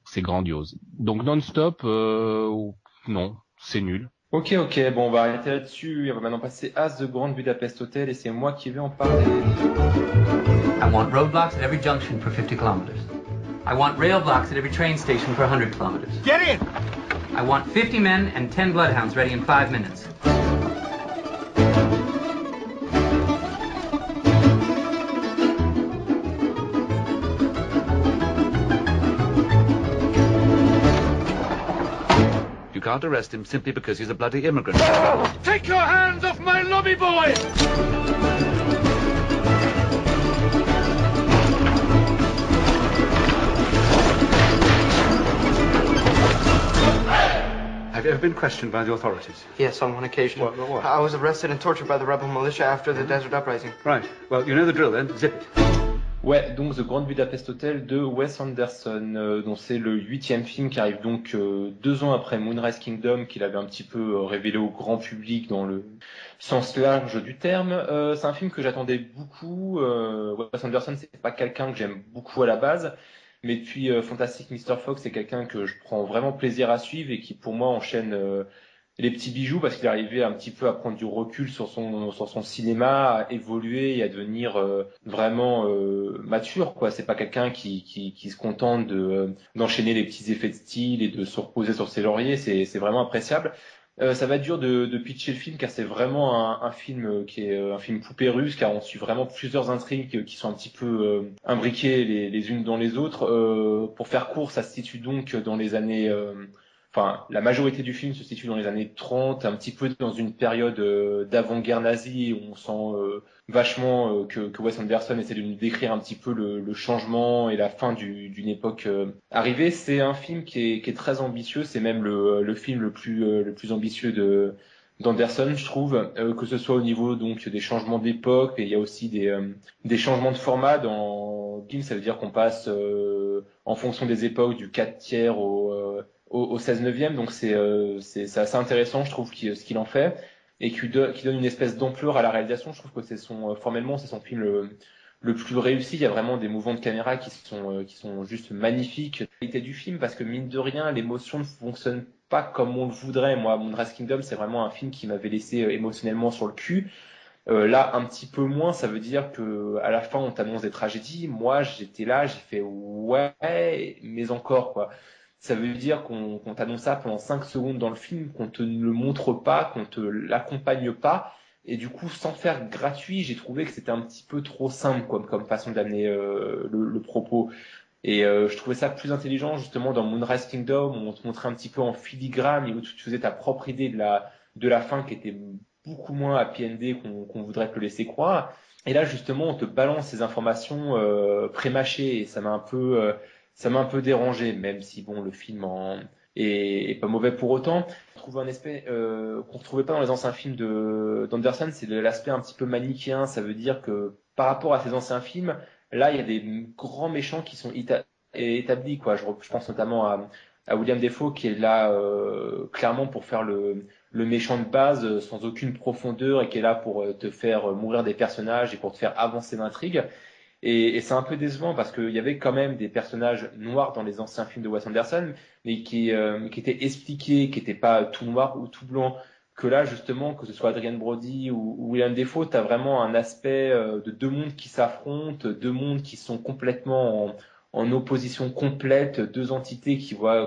C'est grandiose. Donc Non-Stop, non, c'est nul. Ok, bon, on va arrêter là-dessus. On va maintenant passer à The Grand Budapest Hotel et c'est moi qui vais en parler. I want roadblocks at every junction for 50 kilometers. I want rail blocks at every train station for 100 kilometers. Get in! I want 50 men and 10 bloodhounds ready in 5 minutes. You can't arrest him simply because he's a bloody immigrant. Take your hands off my lobby boy! Have you ever been questioned by the authorities? Yes, on one occasion. What? I was arrested and tortured by the rebel militia after the Desert Uprising. Right. Well, you know the drill then. Zip it. Ouais, donc The Grand Budapest Hotel de Wes Anderson, dont c'est le 8e film qui arrive donc 2 ans après Moonrise Kingdom, qu'il avait un petit peu révélé au grand public dans le sens large du terme. C'est un film que j'attendais beaucoup. Wes Anderson, c'est pas quelqu'un que j'aime beaucoup à la base, mais depuis Fantastic Mr. Fox, c'est quelqu'un que je prends vraiment plaisir à suivre et qui pour moi enchaîne les petits bijoux parce qu'il est arrivé un petit peu à prendre du recul sur son cinéma, à évoluer et à devenir vraiment mature, quoi. C'est pas quelqu'un qui se contente d'enchaîner les petits effets de style et de se reposer sur ses lauriers. C'est vraiment appréciable. Ça va être dur de pitcher le film car c'est vraiment un film qui est un film poupée russe car on suit vraiment plusieurs intrigues qui sont un petit peu imbriquées les unes dans les autres. Pour faire court, ça se situe donc dans les années la majorité du film se situe dans les années 30, un petit peu dans une période d'avant-guerre nazie où on sent vachement que Wes Anderson essaie de nous décrire un petit peu le changement et la fin d'une époque arrivée. C'est un film qui est très ambitieux, c'est même le film le plus ambitieux d'Anderson, je trouve, que ce soit au niveau donc des changements d'époque, et il y a aussi des changements de format dans film, ça veut dire qu'on passe en fonction des époques du 4/3 au 16/9, donc c'est assez intéressant, je trouve, ce qu'il en fait, et qui donne une espèce d'ampleur à la réalisation. Je trouve que formellement, c'est son film le plus réussi. Il y a vraiment des mouvements de caméra qui sont juste magnifiques. La qualité du film, parce que mine de rien, l'émotion ne fonctionne pas comme on le voudrait. Moi, Moonrise Kingdom, c'est vraiment un film qui m'avait laissé émotionnellement sur le cul. Là, un petit peu moins, ça veut dire que à la fin, on t'annonce des tragédies. Moi, j'étais là, j'ai fait ouais, mais encore, quoi. Ça veut dire qu'on t'annonce ça pendant 5 secondes dans le film, qu'on te le montre pas, qu'on te l'accompagne pas. Et du coup, sans faire gratuit, j'ai trouvé que c'était un petit peu trop simple comme façon d'amener le propos. Et je trouvais ça plus intelligent justement dans Moonrise Kingdom, où on te montrait un petit peu en filigrane et où tu faisais ta propre idée de la fin qui était beaucoup moins happy endée qu'on voudrait te le laisser croire. Et là, justement, on te balance ces informations pré-mâchées et ça m'a un peu dérangé, même si bon, le film est pas mauvais pour autant. Je trouve un aspect qu'on retrouvait pas dans les anciens films d'Anderson, c'est l'aspect un petit peu manichéen. Ça veut dire que par rapport à ces anciens films, là, il y a des grands méchants qui sont établis, quoi. Je pense notamment à William Dafoe qui est là clairement pour faire le méchant de base sans aucune profondeur et qui est là pour te faire mourir des personnages et pour te faire avancer l'intrigue. Et c'est un peu décevant parce qu'il y avait quand même des personnages noirs dans les anciens films de Wes Anderson, mais qui étaient expliqués, qui n'étaient pas tout noir ou tout blanc. Que là, justement, que ce soit Adrien Brody ou William Dafoe, tu as vraiment un aspect de deux mondes qui s'affrontent, deux mondes qui sont complètement en opposition complète, deux entités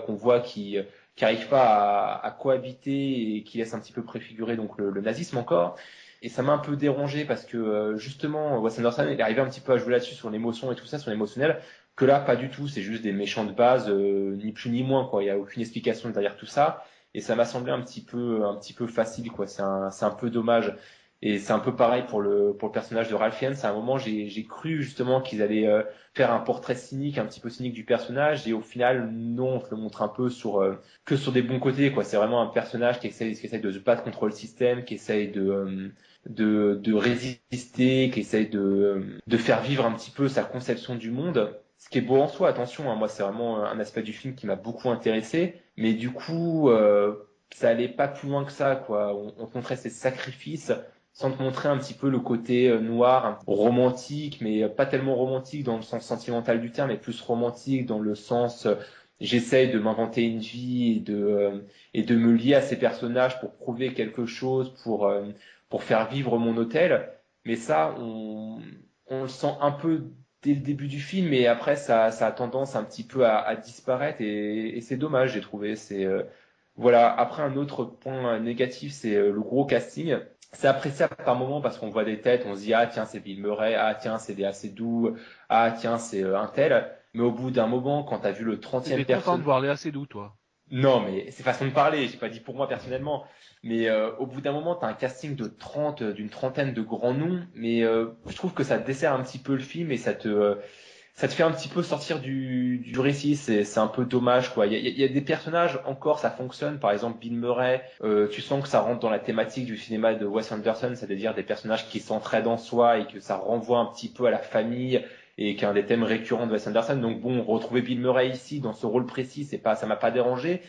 qu'on voit qui n'arrivent pas à cohabiter et qui laissent un petit peu préfigurer donc le nazisme encore. Et ça m'a un peu dérangé parce que justement Wes Anderson il est arrivé un petit peu à jouer là-dessus sur l'émotion et tout ça, sur l'émotionnel, que là pas du tout, c'est juste des méchants de base, ni plus ni moins, quoi. Il y a aucune explication derrière tout ça et ça m'a semblé un petit peu facile, quoi. C'est un peu dommage. Et c'est un peu pareil pour le personnage de Ralph Fiennes. À un moment, j'ai cru justement qu'ils allaient faire un portrait cynique, un petit peu cynique du personnage, et au final, non, on te le montre un peu que sur des bons côtés, quoi. C'est vraiment un personnage qui essaye de se battre contre le système, qui essaye de résister, qui essaye de faire vivre un petit peu sa conception du monde. Ce qui est beau en soi, attention, hein, moi c'est vraiment un aspect du film qui m'a beaucoup intéressé, mais du coup, ça allait pas plus loin que ça, quoi. On te montrait ses sacrifices sans te montrer un petit peu le côté noir, romantique, mais pas tellement romantique dans le sens sentimental du terme, mais plus romantique dans le sens j'essaye de m'inventer une vie et de me lier à ces personnages pour prouver quelque chose, pour faire vivre mon hôtel. Mais ça, on le sent un peu dès le début du film, et après ça a tendance un petit peu à disparaître, et c'est dommage, j'ai trouvé. Voilà. Après, un autre point négatif, c'est le gros casting. C'est appréciable par moment parce qu'on voit des têtes, on se dit ah tiens c'est Bill Murray, ah tiens c'est des assez doux, ah tiens c'est un tel. Mais au bout d'un moment, quand t'as vu le 30e T'es content de voir les assez doux, toi? Non, mais c'est façon de parler. J'ai pas dit pour moi personnellement, mais au bout d'un moment, t'as un casting d'une trentaine de grands noms, mais je trouve que ça dessert un petit peu le film et ça te fait un petit peu sortir du récit. C'est un peu dommage, quoi. Il y a des personnages encore, ça fonctionne. Par exemple, Bill Murray, tu sens que ça rentre dans la thématique du cinéma de Wes Anderson, c'est-à-dire des personnages qui s'entraident en soi et que ça renvoie un petit peu à la famille et qui est un des thèmes récurrents de Wes Anderson. Donc bon, retrouver Bill Murray ici dans ce rôle précis, ça m'a pas dérangé.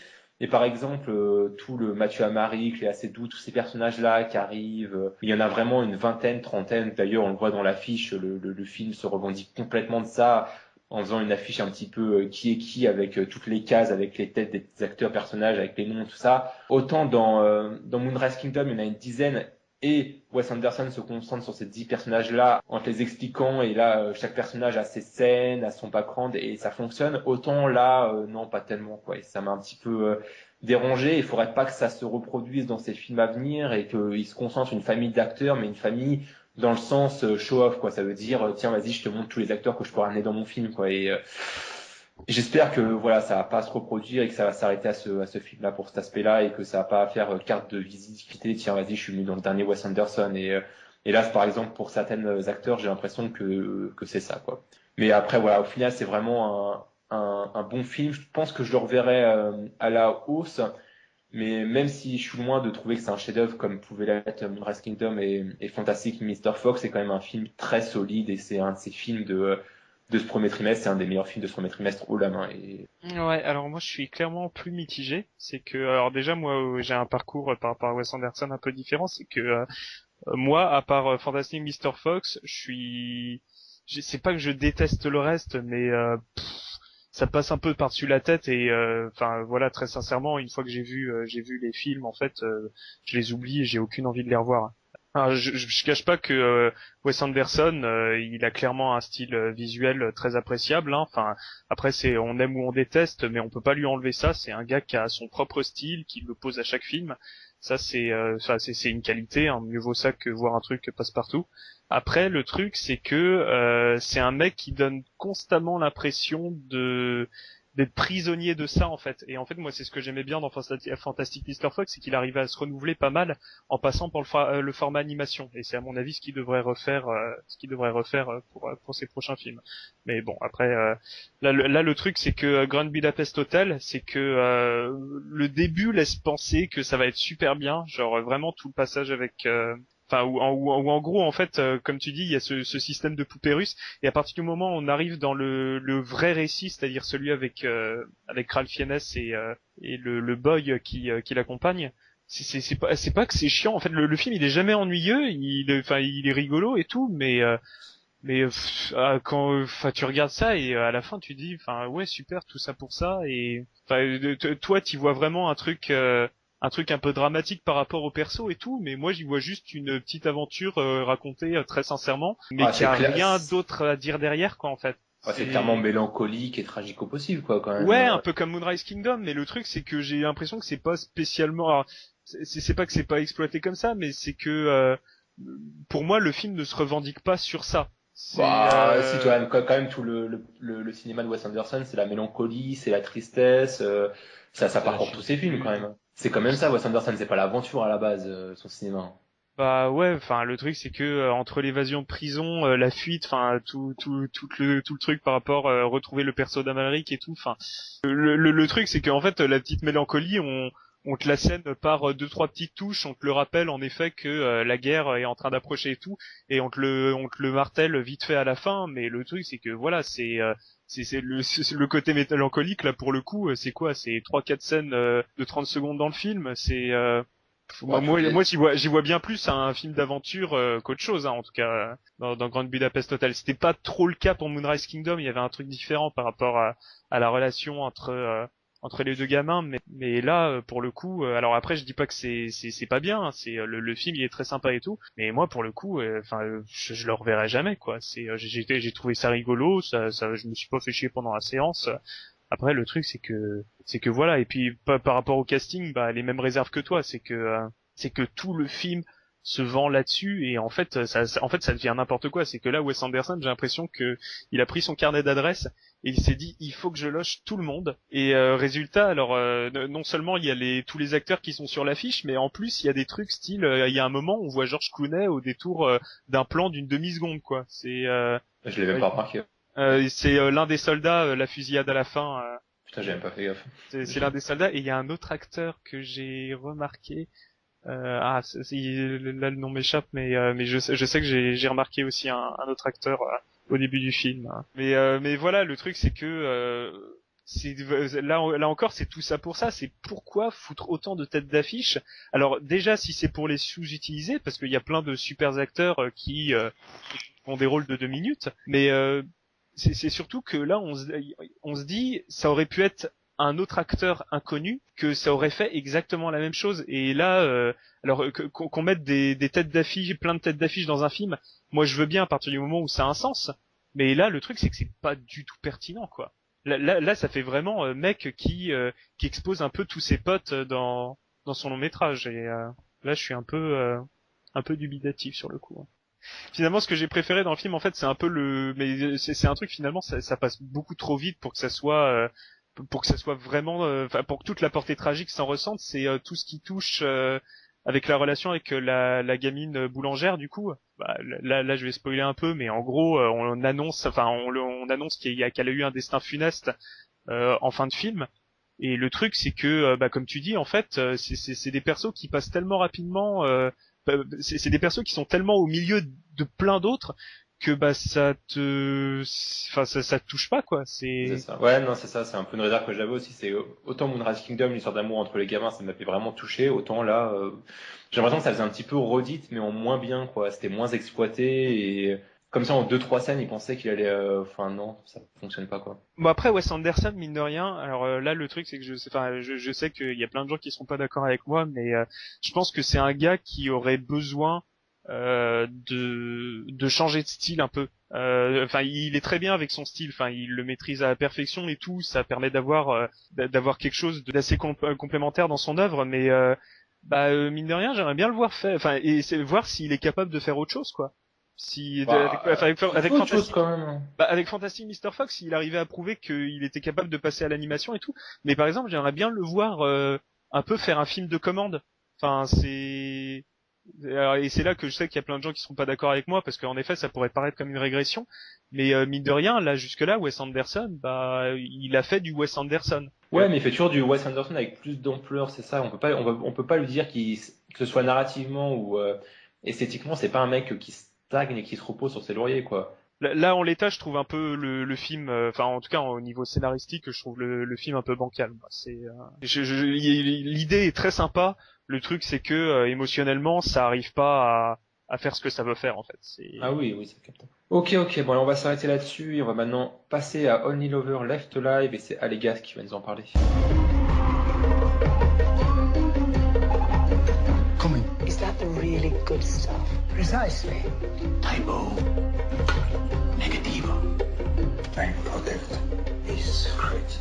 Et par exemple, tout le Mathieu Amalric, Léa Seydoux, tous ces personnages-là qui arrivent, il y en a vraiment une vingtaine, trentaine. D'ailleurs, on le voit dans l'affiche, le film se revendique complètement de ça, en faisant une affiche un petit peu qui est qui, avec toutes les cases, avec les têtes des acteurs, personnages, avec les noms, tout ça. Autant dans Moonrise Kingdom, il y en a une dizaine, et Wes Anderson se concentre sur ces 10 personnages-là en te les expliquant, et là, chaque personnage a ses scènes, a son background, et ça fonctionne. Autant là, non, pas tellement, quoi. Et ça m'a un petit peu dérangé. Il faudrait pas que ça se reproduise dans ces films à venir, et qu'il se concentre sur une famille d'acteurs, mais une famille dans le sens show-off, quoi. Ça veut dire, tiens, vas-y, je te montre tous les acteurs que je peux ramener dans mon film, quoi. Et j'espère que voilà, ça va pas se reproduire et que ça va s'arrêter à ce film-là pour cet aspect-là, et que ça va pas faire carte de visite, tiens, vas-y, je suis venu dans le dernier Wes Anderson. Et là, par exemple, pour certains acteurs, j'ai l'impression que c'est ça, quoi. Mais après, voilà, au final, c'est vraiment un bon film. Je pense que je le reverrai à la hausse. Mais même si je suis loin de trouver que c'est un chef-d'œuvre comme pouvait l'être Moonrise Kingdom et Fantastic Mr. Fox, c'est quand même un film très solide, et c'est un de ces films de ce premier trimestre, c'est un des meilleurs films de ce premier trimestre haut la main. Ouais, alors moi je suis clairement plus mitigé. C'est que, alors déjà moi j'ai un parcours par rapport à Wes Anderson un peu différent. C'est que moi, à part Fantastic Mr. Fox, c'est pas que je déteste le reste, mais ça passe un peu par-dessus la tête, et enfin voilà, très sincèrement, une fois que j'ai vu les films, en fait, je les oublie et j'ai aucune envie de les revoir. Alors, je cache pas que Wes Anderson, il a clairement un style visuel très appréciable, hein. Enfin, après on aime ou on déteste, mais on peut pas lui enlever ça. C'est un gars qui a son propre style, qui le pose à chaque film. Ça c'est une qualité, hein. Mieux vaut ça que voir un truc passe-partout. Après, le truc, c'est que c'est un mec qui donne constamment l'impression d'être prisonnier de ça, en fait. Et en fait, moi, c'est ce que j'aimais bien dans Fantastic Mr. Fox, c'est qu'il arrivait à se renouveler pas mal en passant par le format animation. Et c'est à mon avis ce qu'il devrait refaire, pour ses prochains films. Mais bon, après, là, le truc, c'est que Grand Budapest Hotel, c'est que le début laisse penser que ça va être super bien, genre vraiment tout le passage avec enfin, où en gros, en fait, comme tu dis, il y a ce système de poupée russe, et à partir du moment où on arrive dans le vrai récit, c'est-à-dire celui avec Ralph Fiennes et le boy qui l'accompagne, c'est pas que c'est chiant. En fait, le film il est jamais ennuyeux, il est rigolo et tout, mais quand tu regardes ça, et à la fin tu dis, enfin ouais, super, tout ça pour ça. Et toi tu vois vraiment un truc un peu dramatique par rapport au perso et tout, mais moi j'y vois juste une petite aventure racontée très sincèrement, mais qui a rien d'autre à dire derrière, quoi, en fait. C'est clairement mélancolique et tragique au possible, quoi, quand même. Ouais, un peu comme Moonrise Kingdom, mais le truc c'est que j'ai l'impression que c'est pas spécialement, alors, c'est pas que c'est pas exploité comme ça, mais c'est que pour moi le film ne se revendique pas sur ça. Si, quand même tout le cinéma de Wes Anderson, c'est la mélancolie, c'est la tristesse, ça parcourt tous ses films, quand même. C'est quand même ça, Wes Anderson, c'est pas l'aventure à la base, son cinéma. Bah ouais, enfin le truc c'est que entre l'évasion de prison, la fuite, enfin tout le truc par rapport retrouver le perso d'Amalric et tout, enfin le truc c'est qu'en fait la petite mélancolie, on te la scène par 2-3 petites touches, on te le rappelle en effet que la guerre est en train d'approcher et tout, et on te le martèle vite fait à la fin, mais le truc c'est que voilà, c'est le côté mélancolique là, pour le coup, c'est quoi, c'est 3-4 scènes de 30 secondes dans le film, c'est moi j'y vois bien plus un film d'aventure qu'autre chose, hein, en tout cas dans Grand Budapest Hotel. C'était pas trop le cas pour Moonrise Kingdom, il y avait un truc différent par rapport à la relation entre les deux gamins, mais là pour le coup, alors après je dis pas que c'est pas bien, hein, c'est le film il est très sympa et tout, mais moi pour le coup, je le reverrai jamais, quoi. J'ai trouvé ça rigolo, ça je me suis pas fait chier pendant la séance. Après le truc c'est que voilà, et puis par rapport au casting, bah les mêmes réserves que toi, c'est que tout le film se vend là-dessus, et en fait ça devient n'importe quoi. C'est que là Wes Anderson, j'ai l'impression que il a pris son carnet d'adresses et il s'est dit il faut que je loge tout le monde, et résultat, alors non seulement il y a tous les acteurs qui sont sur l'affiche, mais en plus il y a des trucs style il y a un moment où on voit George Clooney au détour d'un plan d'une demi-seconde, quoi. C'est je l'ai même pas remarqué. C'est l'un des soldats, la fusillade à la fin. Putain, j'ai même pas fait gaffe. C'est l'un des soldats, et il y a un autre acteur que j'ai remarqué. Là le nom m'échappe, mais je sais que j'ai remarqué aussi un autre acteur au début du film. Hein. Mais voilà, le truc c'est que là encore c'est tout ça pour ça, c'est pourquoi foutre autant de têtes d'affiche. Alors déjà si c'est pour les sous-utiliser, parce qu'il y a plein de super acteurs qui ont des rôles de 2 minutes, mais c'est surtout que là on se dit ça aurait pu être un autre acteur inconnu que ça aurait fait exactement la même chose. Et là alors qu'on mette des têtes d'affiche, plein de têtes d'affiche dans un film, moi je veux bien à partir du moment où ça a un sens, mais là le truc c'est que c'est pas du tout pertinent quoi. Là ça fait vraiment mec qui expose un peu tous ses potes dans son long métrage, et là je suis un peu dubitatif sur le coup. Finalement, ce que j'ai préféré dans le film, en fait, c'est un peu mais c'est un truc finalement, ça passe beaucoup trop vite pour que ça soit vraiment, pour que toute la portée tragique s'en ressente. C'est tout ce qui touche avec la relation avec la gamine boulangère. Du coup, bah, là, je vais spoiler un peu, mais en gros, on annonce qu'elle a eu un destin funeste en fin de film. Et le truc, c'est que, comme tu dis, en fait, c'est des persos qui passent tellement rapidement. C'est des persos qui sont tellement au milieu de plein d'autres que ça te touche pas quoi. C'est ça. Ouais, non, c'est ça, c'est un peu une réserve que j'avais aussi. C'est autant Moonrise Kingdom, l'histoire d'amour entre les gamins, ça m'avait vraiment touché, autant là j'ai l'impression que ça faisait un petit peu redite mais en moins bien quoi. C'était moins exploité, et comme ça en 2-3 scènes, ils pensaient qu'il allait non, ça fonctionne pas quoi. Bon, après Wes Anderson, mine de rien, alors là le truc c'est que je sais qu'il y a plein de gens qui seront pas d'accord avec moi, mais je pense que c'est un gars qui aurait besoin de changer de style un peu. Il est très bien avec son style, il le maîtrise à la perfection et tout, ça permet d'avoir quelque chose d'assez complémentaire dans son œuvre, mais mine de rien, j'aimerais bien le voir faire, et c'est voir s'il est capable de faire autre chose quoi. Avec Fantastic Mr. Fox, il arrivait à prouver qu'il était capable de passer à l'animation et tout. Mais par exemple, j'aimerais bien le voir un peu faire un film de commande. Et c'est là que je sais qu'il y a plein de gens qui seront pas d'accord avec moi, parce qu'en effet, ça pourrait paraître comme une régression. Mais mine de rien, là jusque-là, Wes Anderson, il a fait du Wes Anderson. Ouais, mais il fait toujours du Wes Anderson avec plus d'ampleur, c'est ça. On peut pas lui dire que ce soit narrativement ou esthétiquement, c'est pas un mec qui stagne et qui se repose sur ses lauriers quoi. Là en l'état, je trouve un peu le film, en tout cas au niveau scénaristique, je trouve le film un peu bancal. L'idée est très sympa. Le truc c'est que émotionnellement, ça arrive pas à faire ce que ça veut faire en fait. Ah oui, ça capte. Ok, bon, alors on va s'arrêter là-dessus et on va maintenant passer à Only Lover Left Alive, et c'est Allegas qui va nous en parler. Is that the really good stuff? Precisely. Typo. Negativo. I protect this secret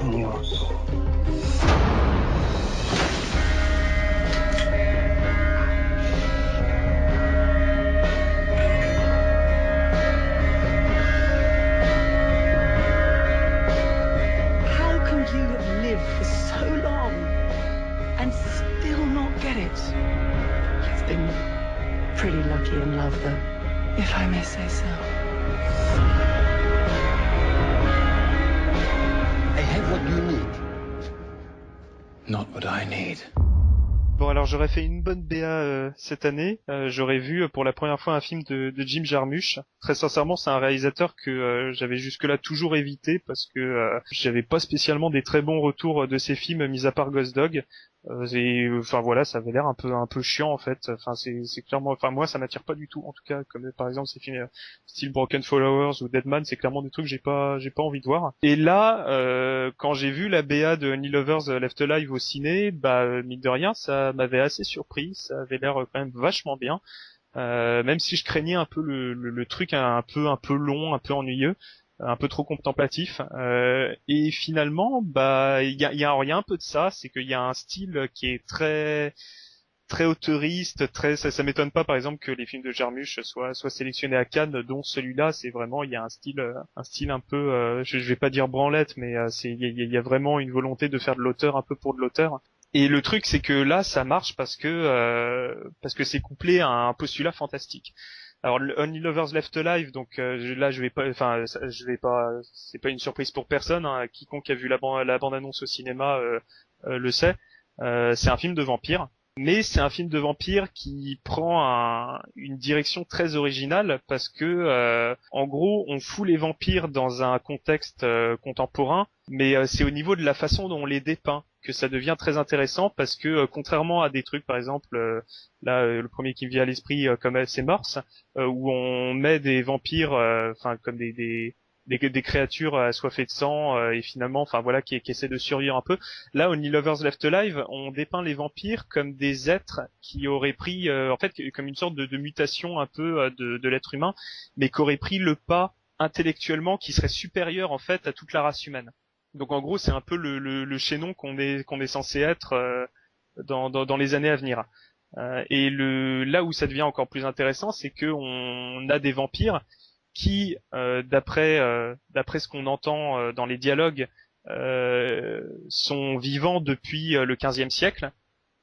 in your soul. How can you have lived for so long and still not get it? Been pretty lucky in love, though, if I may say so. I have what you need, not what I need. Bon, alors j'aurais fait une bonne BA cette année. J'aurais vu pour la première fois un film de Jim Jarmusch. Très sincèrement, c'est un réalisateur que j'avais jusque-là toujours évité, parce que j'avais pas spécialement des très bons retours de ses films, mis à part Ghost Dog. Voilà, ça avait l'air un peu chiant en fait. C'est clairement, moi ça m'attire pas du tout, en tout cas, comme par exemple ces films style Broken Followers ou Deadman, c'est clairement des trucs que j'ai pas envie de voir. Et là, quand j'ai vu la BA de Only Lovers Left Alive au ciné, mine de rien, ça m'avait assez surpris. Ça avait l'air quand même vachement bien, même si je craignais un peu le truc un peu long, un peu ennuyeux, un peu trop contemplatif, et finalement il y a un peu de ça, c'est qu'il y a un style qui est très très auteuriste, ça m'étonne pas par exemple que les films de Jarmusch soient sélectionnés à Cannes, dont celui-là. C'est vraiment, il y a un style un peu je vais pas dire branlette, mais il y a vraiment une volonté de faire de l'auteur un peu pour de l'auteur. Et le truc c'est que là ça marche parce que c'est couplé à un postulat fantastique. Alors Only Lovers Left Alive, donc là c'est pas une surprise pour personne, hein. Quiconque a vu la bande-annonce au cinéma le sait. C'est un film de vampire. Mais c'est un film de vampire qui prend une direction très originale parce que, en gros, on fout les vampires dans un contexte contemporain, mais c'est au niveau de la façon dont on les dépeint que ça devient très intéressant parce que, contrairement à des trucs, par exemple, le premier qui me vient à l'esprit, comme c'est Morse, où on met des vampires, comme des créatures assoiffées de sang et finalement qui essaient de survivre un peu. Là, Only Lovers Left Alive, on dépeint les vampires comme des êtres qui auraient pris comme une sorte de mutation un peu de l'être humain, mais qui auraient pris le pas intellectuellement qui serait supérieur en fait à toute la race humaine. Donc en gros, c'est un peu le chaînon qu'on est censé être dans les années à venir. Et là où ça devient encore plus intéressant, c'est que on a des vampires qui, d'après ce qu'on entend dans les dialogues, sont vivants depuis le XVe siècle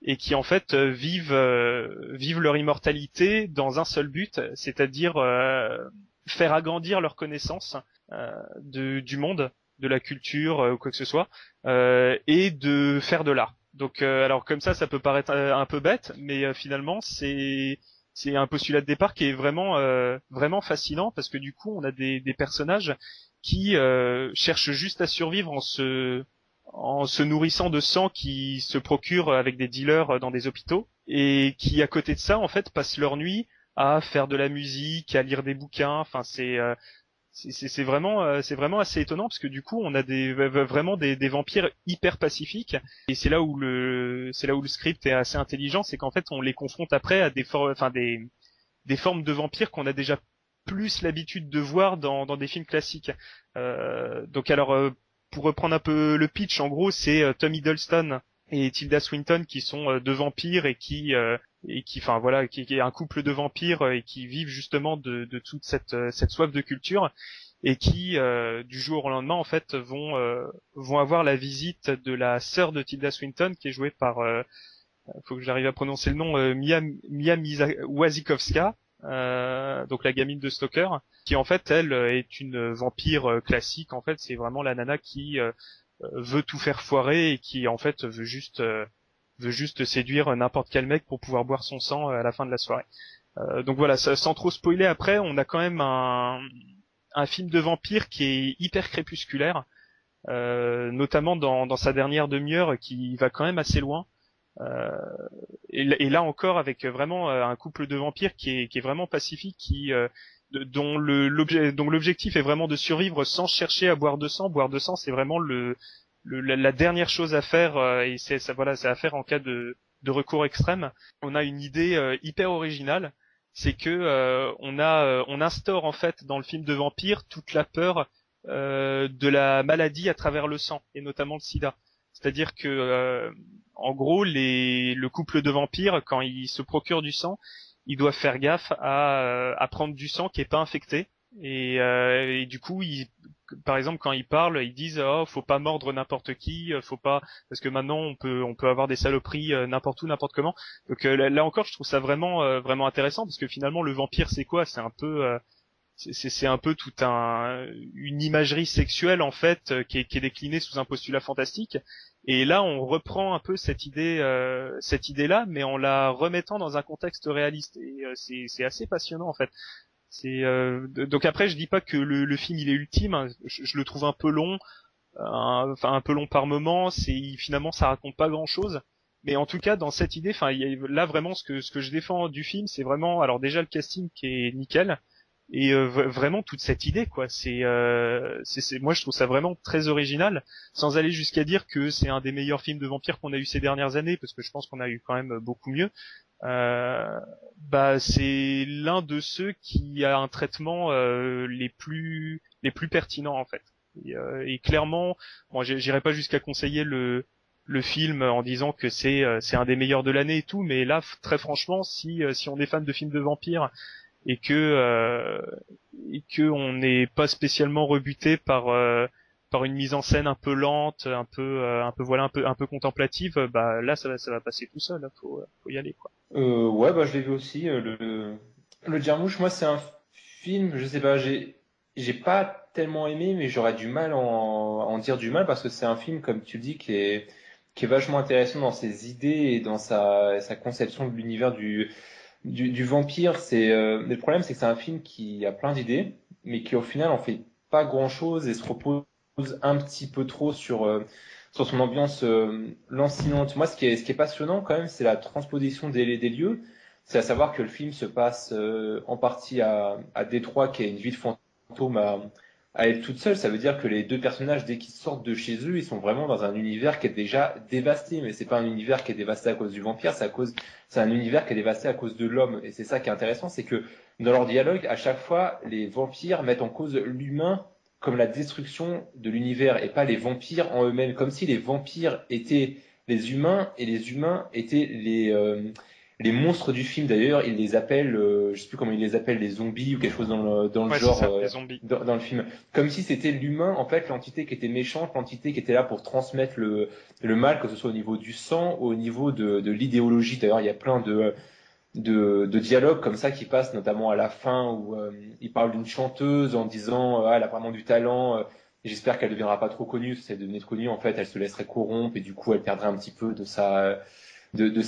et qui en fait vivent leur immortalité dans un seul but, c'est-à-dire faire agrandir leur connaissance du monde, de la culture ou quoi que ce soit, et de faire de l'art. Donc alors comme ça peut paraître un peu bête, mais finalement c'est un postulat de départ qui est vraiment fascinant parce que du coup on a des personnages qui cherchent juste à survivre en se nourrissant de sang qui se procurent avec des dealers dans des hôpitaux et qui à côté de ça en fait passent leur nuit à faire de la musique, à lire des bouquins. Enfin c'est vraiment assez étonnant parce que du coup on a vraiment des vampires hyper pacifiques et c'est là où le script est assez intelligent, c'est qu'en fait on les confronte après à des formes de vampires qu'on a déjà plus l'habitude de voir dans des films classiques. Donc alors pour reprendre un peu le pitch, en gros c'est Tom Hiddleston et Tilda Swinton qui sont deux vampires et qui est un couple de vampires et qui vivent justement de toute cette soif de culture et qui du jour au lendemain en fait vont avoir la visite de la sœur de Tilda Swinton qui est jouée par faut que j'arrive à prononcer le nom, Mia Wasikowska, donc la gamine de Stoker, qui en fait elle est une vampire classique. En fait c'est vraiment la nana qui veut tout faire foirer et qui en fait veut juste séduire n'importe quel mec pour pouvoir boire son sang à la fin de la soirée. Donc voilà, sans trop spoiler, après on a quand même un film de vampire qui est hyper crépusculaire, notamment dans sa dernière demi-heure qui va quand même assez loin. Et là encore avec vraiment un couple de vampires qui est vraiment pacifique, dont l'objectif est vraiment de survivre sans chercher à boire de sang. Boire de sang, c'est vraiment la dernière chose à faire et c'est à faire en cas de recours extrême. On a une idée hyper originale, c'est que on instaure en fait dans le film de vampire toute la peur de la maladie à travers le sang et notamment le sida. C'est-à-dire que en gros le couple de vampires quand ils se procurent du sang, ils doivent faire gaffe à prendre du sang qui est pas infecté et du coup par exemple quand ils parlent ils disent faut pas mordre n'importe qui, faut pas parce que maintenant on peut avoir des saloperies n'importe où n'importe comment. Donc là encore je trouve ça vraiment intéressant parce que finalement le vampire c'est quoi, c'est un peu c'est un peu une imagerie sexuelle en fait qui est déclinée sous un postulat fantastique. Et là, on reprend un peu cette idée-là, mais en la remettant dans un contexte réaliste. Et c'est assez passionnant en fait. Donc après, je dis pas que le film il est ultime. Hein. Je le trouve un peu long, un peu long par moment. Finalement, ça raconte pas grand-chose. Mais en tout cas, dans cette idée, là vraiment ce que je défends du film, c'est vraiment, alors déjà le casting qui est nickel. Et vraiment toute cette idée quoi, moi je trouve ça vraiment très original, sans aller jusqu'à dire que c'est un des meilleurs films de vampires qu'on a eu ces dernières années parce que je pense qu'on a eu quand même beaucoup mieux. C'est l'un de ceux qui a un traitement les plus pertinents en fait. Et clairement, bon, j'irai pas jusqu'à conseiller le film en disant que c'est un des meilleurs de l'année et tout, mais là très franchement si on est fan de films de vampires et que on n'est pas spécialement rebuté par une mise en scène un peu lente, un peu contemplative, là ça va passer tout seul, faut y aller quoi. Ouais, je l'ai vu aussi le Djermouche. Moi c'est un film, je sais pas, j'ai pas tellement aimé, mais j'aurais du mal à en dire du mal parce que c'est un film comme tu le dis qui est qui est vachement intéressant dans ses idées et dans sa conception de l'univers du vampire. Mais le problème, c'est que c'est un film qui a plein d'idées, mais qui au final en fait pas grand-chose et se repose un petit peu trop sur son ambiance lancinante. Moi, ce qui est passionnant quand même, c'est la transposition des lieux. C'est à savoir que le film se passe en partie à Détroit, qui est une ville fantôme à elle toute seule. Ça veut dire que les deux personnages, dès qu'ils sortent de chez eux, ils sont vraiment dans un univers qui est déjà dévasté. Mais c'est pas un univers qui est dévasté à cause du vampire, c'est un univers qui est dévasté à cause de l'homme. Et c'est ça qui est intéressant, c'est que dans leur dialogue, à chaque fois, les vampires mettent en cause l'humain comme la destruction de l'univers et pas les vampires en eux-mêmes. Comme si les vampires étaient les humains et les humains étaient les monstres du film. D'ailleurs, ils les appellent, je sais plus comment ils les appellent, les zombies ou quelque chose dans le genre, ça, les zombies. Dans le film. Comme si c'était l'humain, en fait, l'entité qui était méchante, l'entité qui était là pour transmettre le mal, que ce soit au niveau du sang ou au niveau de l'idéologie. D'ailleurs, il y a plein de dialogues comme ça qui passent, notamment à la fin où il parle d'une chanteuse en disant elle a vraiment du talent, j'espère qu'elle deviendra pas trop connue. Si elle devenait connue, en fait, elle se laisserait corrompre et du coup, elle perdrait un petit peu de sa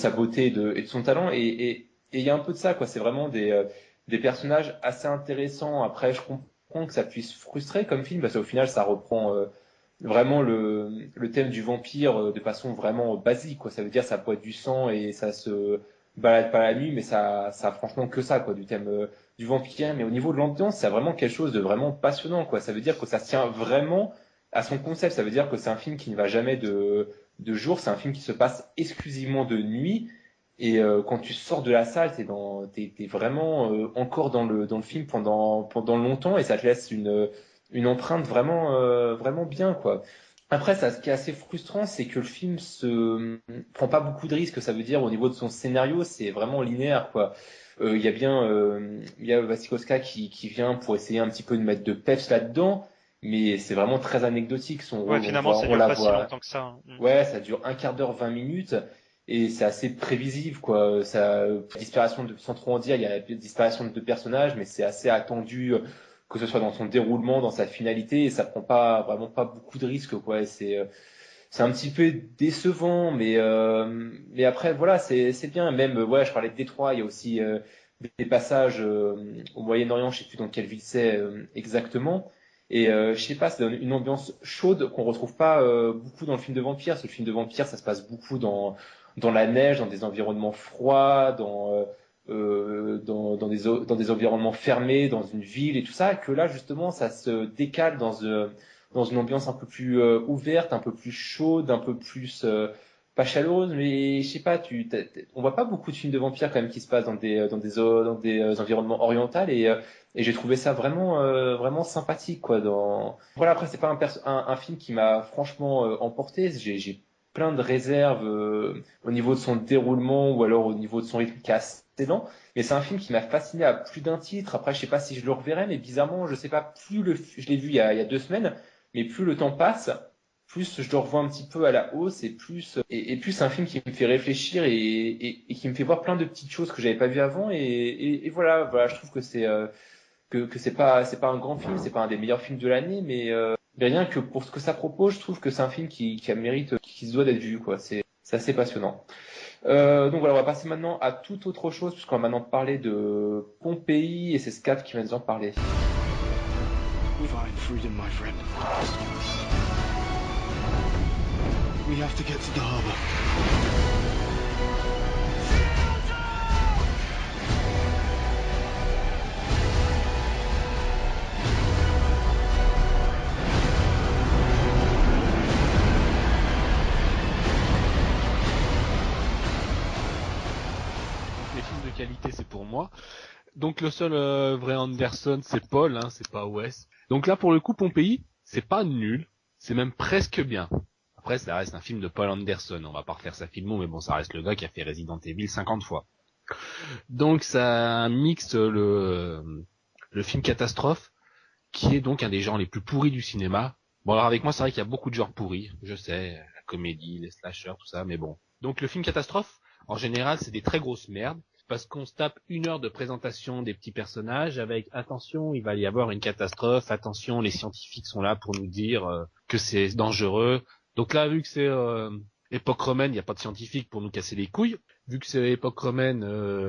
beauté et de son talent. Et il y a un peu de ça, quoi. C'est vraiment des personnages assez intéressants. Après, je comprends que ça puisse frustrer comme film, parce qu'au final, ça reprend vraiment le thème du vampire de façon vraiment basique, quoi. Ça veut dire ça boit du sang et ça se balade pas la nuit, mais ça a franchement que ça, quoi, du thème du vampire. Mais au niveau de l'ambiance, c'est vraiment quelque chose de vraiment passionnant, quoi. Ça veut dire que ça tient vraiment à son concept. Ça veut dire que c'est un film qui ne va jamais de jour, c'est un film qui se passe exclusivement de nuit. Et quand tu sors de la salle, t'es vraiment encore dans le film pendant longtemps, et ça te laisse une empreinte vraiment bien, quoi. Après, ça, ce qui est assez frustrant, c'est que le film se prend pas beaucoup de risques. Ça veut dire au niveau de son scénario, c'est vraiment linéaire, quoi. Il y a Wasikowska qui vient pour essayer un petit peu de mettre de peps là-dedans, mais c'est vraiment très anecdotique. Son rôle, finalement, ça dure pas si longtemps que ça. Ouais, ça dure 1/4 d'heure, 20 minutes, et c'est assez prévisible, quoi. Sans trop en dire, il y a la disparition de deux personnages, mais c'est assez attendu, que ce soit dans son déroulement, dans sa finalité, et ça prend vraiment pas beaucoup de risques, quoi. Et c'est un petit peu décevant, mais après, voilà, c'est bien. Même, ouais, je parlais de Détroit, il y a aussi des passages au Moyen-Orient, je sais plus dans quelle ville c'est exactement. Et je sais pas, ça donne une ambiance chaude qu'on retrouve pas beaucoup dans le film de vampire. Ce film de vampire, ça se passe beaucoup dans la neige, dans des environnements froids, dans des environnements fermés, dans une ville et tout ça. Que là, justement, ça se décale dans une ambiance un peu plus ouverte, un peu plus chaude, un peu plus pas chaleureuse, mais je sais pas, on voit pas beaucoup de films de vampires quand même qui se passent dans des environnements orientaux, et j'ai trouvé ça vraiment sympathique, quoi. Voilà, après c'est pas un film qui m'a franchement emporté. J'ai plein de réserves au niveau de son déroulement ou alors au niveau de son rythme qui est assez lent, mais c'est un film qui m'a fasciné à plus d'un titre. Après, je sais pas si je le reverrai, mais bizarrement, je sais pas, je l'ai vu il y a 2 semaines, mais plus le temps passe, plus je le revois un petit peu à la hausse, et plus c'est un film qui me fait réfléchir et qui me fait voir plein de petites choses que j'avais pas vues avant, et voilà, je trouve que c'est pas un grand film, c'est pas un des meilleurs films de l'année, mais rien que pour ce que ça propose, je trouve que c'est un film qui a mérite, qui se doit d'être vu, quoi. C'est assez passionnant. Donc voilà, on va passer maintenant à toute autre chose, puisqu'on va maintenant parler de Pompéi, et c'est Scap qui va nous en parler. Find freedom, my friend. We have to get to the harbor. Les films de qualité, c'est pour moi. Donc le seul vrai Anderson, c'est Paul, hein, c'est pas Wes. Donc là, pour le coup, Pompéi, c'est pas nul, c'est même presque bien. Après, ça reste un film de Paul Anderson. On va pas refaire sa filmo, mais bon, ça reste le gars qui a fait Resident Evil 50 fois. Donc ça mixe le film catastrophe, qui est donc un des genres les plus pourris du cinéma. Bon, alors avec moi, c'est vrai qu'il y a beaucoup de genres pourris, je sais, la comédie, les slashers, tout ça, mais bon. Donc le film catastrophe, en général, c'est des très grosses merdes, parce qu'on se tape 1 heure de présentation des petits personnages avec attention, il va y avoir une catastrophe, attention, les scientifiques sont là pour nous dire que c'est dangereux. Donc là, vu que c'est époque romaine, il n'y a pas de scientifique pour nous casser les couilles. Vu que c'est époque romaine,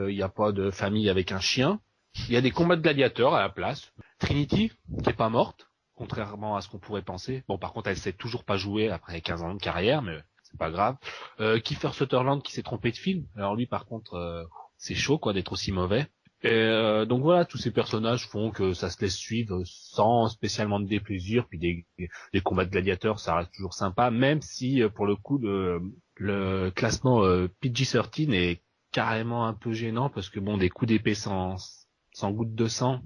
il n'y a pas de famille avec un chien. Il y a des combats de gladiateurs à la place. Trinity, qui est pas morte, contrairement à ce qu'on pourrait penser. Bon, par contre, elle sait toujours pas jouer après 15 ans de carrière, mais c'est pas grave. Kiefer Sutherland qui s'est trompé de film. Alors lui, par contre, c'est chaud, quoi, d'être aussi mauvais. Et donc voilà, tous ces personnages font que ça se laisse suivre sans spécialement de déplaisir. Puis des combats de gladiateurs, ça reste toujours sympa, même si pour le coup le classement PG-13 est carrément un peu gênant parce que bon, des coups d'épée sans goutte de sang,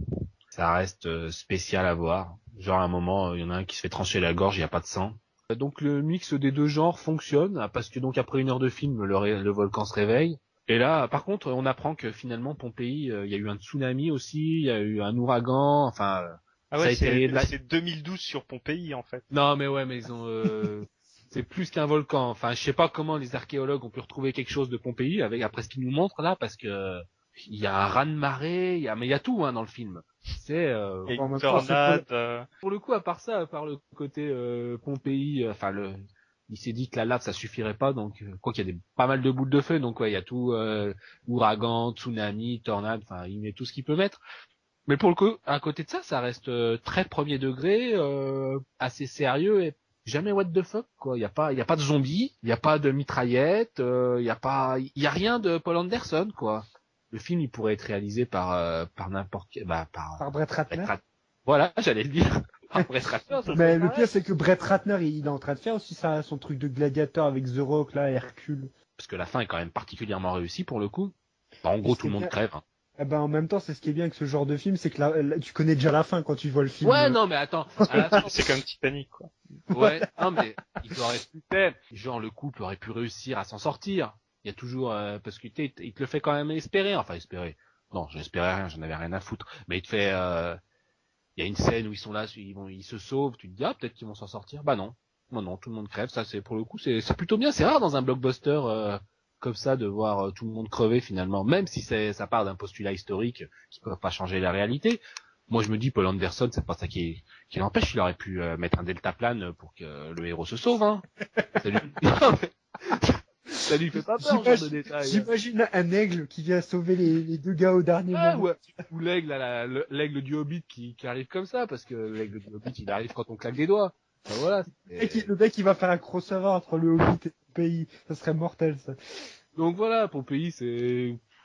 ça reste spécial à voir. Genre à un moment, il y en a un qui se fait trancher la gorge, il n'y a pas de sang. Donc le mix des deux genres fonctionne parce que donc après 1 heure de film, le volcan se réveille. Et là, par contre, on apprend que finalement Pompéi, il y a eu un tsunami aussi, il y a eu un ouragan, enfin. Ah ouais, c'est 2012 sur Pompéi en fait. Non, mais ouais, mais ils ont. C'est plus qu'un volcan. Enfin, je sais pas comment les archéologues ont pu retrouver quelque chose de Pompéi après ce qu'ils nous montrent là, parce que il y a un raz-de-marée, mais il y a tout dans le film. C'est il y a une tornade. Pour le coup, à part ça, à part le côté Pompéi, il s'est dit que la lave ça suffirait pas, donc quoi qu'il y a pas mal de boules de feu, donc ouais, il y a tout ouragan, tsunami, tornade, enfin il met tout ce qu'il peut mettre. Mais pour le coup, à côté de ça, ça reste très premier degré, assez sérieux et jamais what the fuck quoi. Il y a pas de zombies, il y a pas de mitraillettes, il y a rien de Paul Anderson quoi. Le film il pourrait être réalisé par n'importe quel, par Brett Ratner. Voilà, j'allais le dire. Brett Ratner. Mais le pire, c'est que Brett Ratner, il est en train de faire aussi son truc de gladiateur avec The Rock, là, Hercule. Parce que la fin est quand même particulièrement réussie pour le coup. En gros, tout le monde crève. Hein. Eh ben, en même temps, c'est ce qui est bien avec ce genre de film, c'est que là, tu connais déjà la fin quand tu vois le film. Ouais, non, mais attends. C'est comme Titanic, quoi. Ouais, non, mais il aurait pu faire. Genre, le couple aurait pu réussir à s'en sortir. Il y a toujours, parce que il te le fait quand même espérer. Enfin, espérer. Non, j'espérais rien, j'en avais rien à foutre. Mais il te fait, il y a une scène où ils sont là, ils se sauvent, tu te dis, ah, peut-être qu'ils vont s'en sortir. Bah non. Non, tout le monde crève. Ça, c'est, pour le coup, c'est plutôt bien. C'est rare dans un blockbuster, comme ça, de voir tout le monde crever finalement. Même si ça part d'un postulat historique qui peut pas changer la réalité. Moi, je me dis, Paul Anderson, c'est pas ça qui l'empêche. Il aurait pu mettre un deltaplane pour que le héros se sauve, hein. Ça lui fait pas peur, ce genre de détail. J'imagine un aigle qui vient sauver les deux gars au dernier moment. Ouais. Ou l'aigle, l'aigle du Hobbit qui arrive comme ça, parce que l'aigle du Hobbit, il arrive quand on claque des doigts. Ben voilà. Le mec, il va faire un crossover entre le Hobbit et Pompéi. Ça serait mortel, ça. Donc voilà, Pompéi,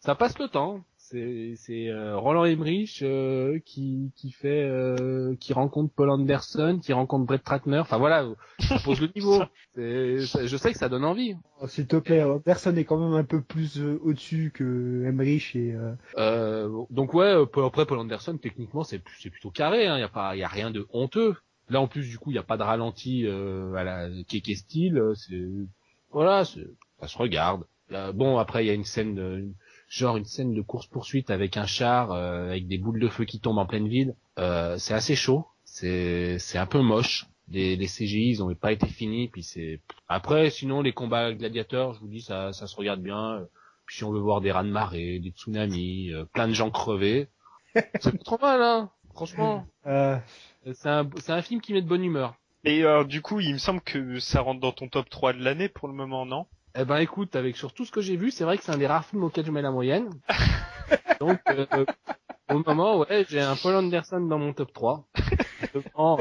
ça passe le temps. C'est Roland Emmerich qui rencontre Paul Anderson, qui rencontre Brett Ratner. Enfin voilà, ça pose le niveau. Je sais que ça donne envie. Oh, s'il te plaît, Anderson est quand même un peu plus au-dessus que Emmerich et. Donc ouais, après Paul Anderson, techniquement c'est plutôt carré. Hein. Y a rien de honteux. Là en plus du coup il y a pas de ralenti à la Keke style. Ça se regarde. Bon après il y a une scène de course-poursuite avec un char, avec des boules de feu qui tombent en pleine ville. C'est assez chaud. C'est un peu moche. Les CGI, ils ont pas été finis, puis après, sinon, les combats gladiateurs, je vous dis, ça se regarde bien. Puis si on veut voir des raz-de-marée, des tsunamis, plein de gens crevés, c'est pas trop mal, hein. Franchement. C'est un film qui met de bonne humeur. Et du coup, il me semble que ça rentre dans ton top 3 de l'année pour le moment, non? Eh ben écoute, sur tout ce que j'ai vu, c'est vrai que c'est un des rares films auxquels je mets la moyenne. Donc au moment, ouais, j'ai un Paul Anderson dans mon top 3. devant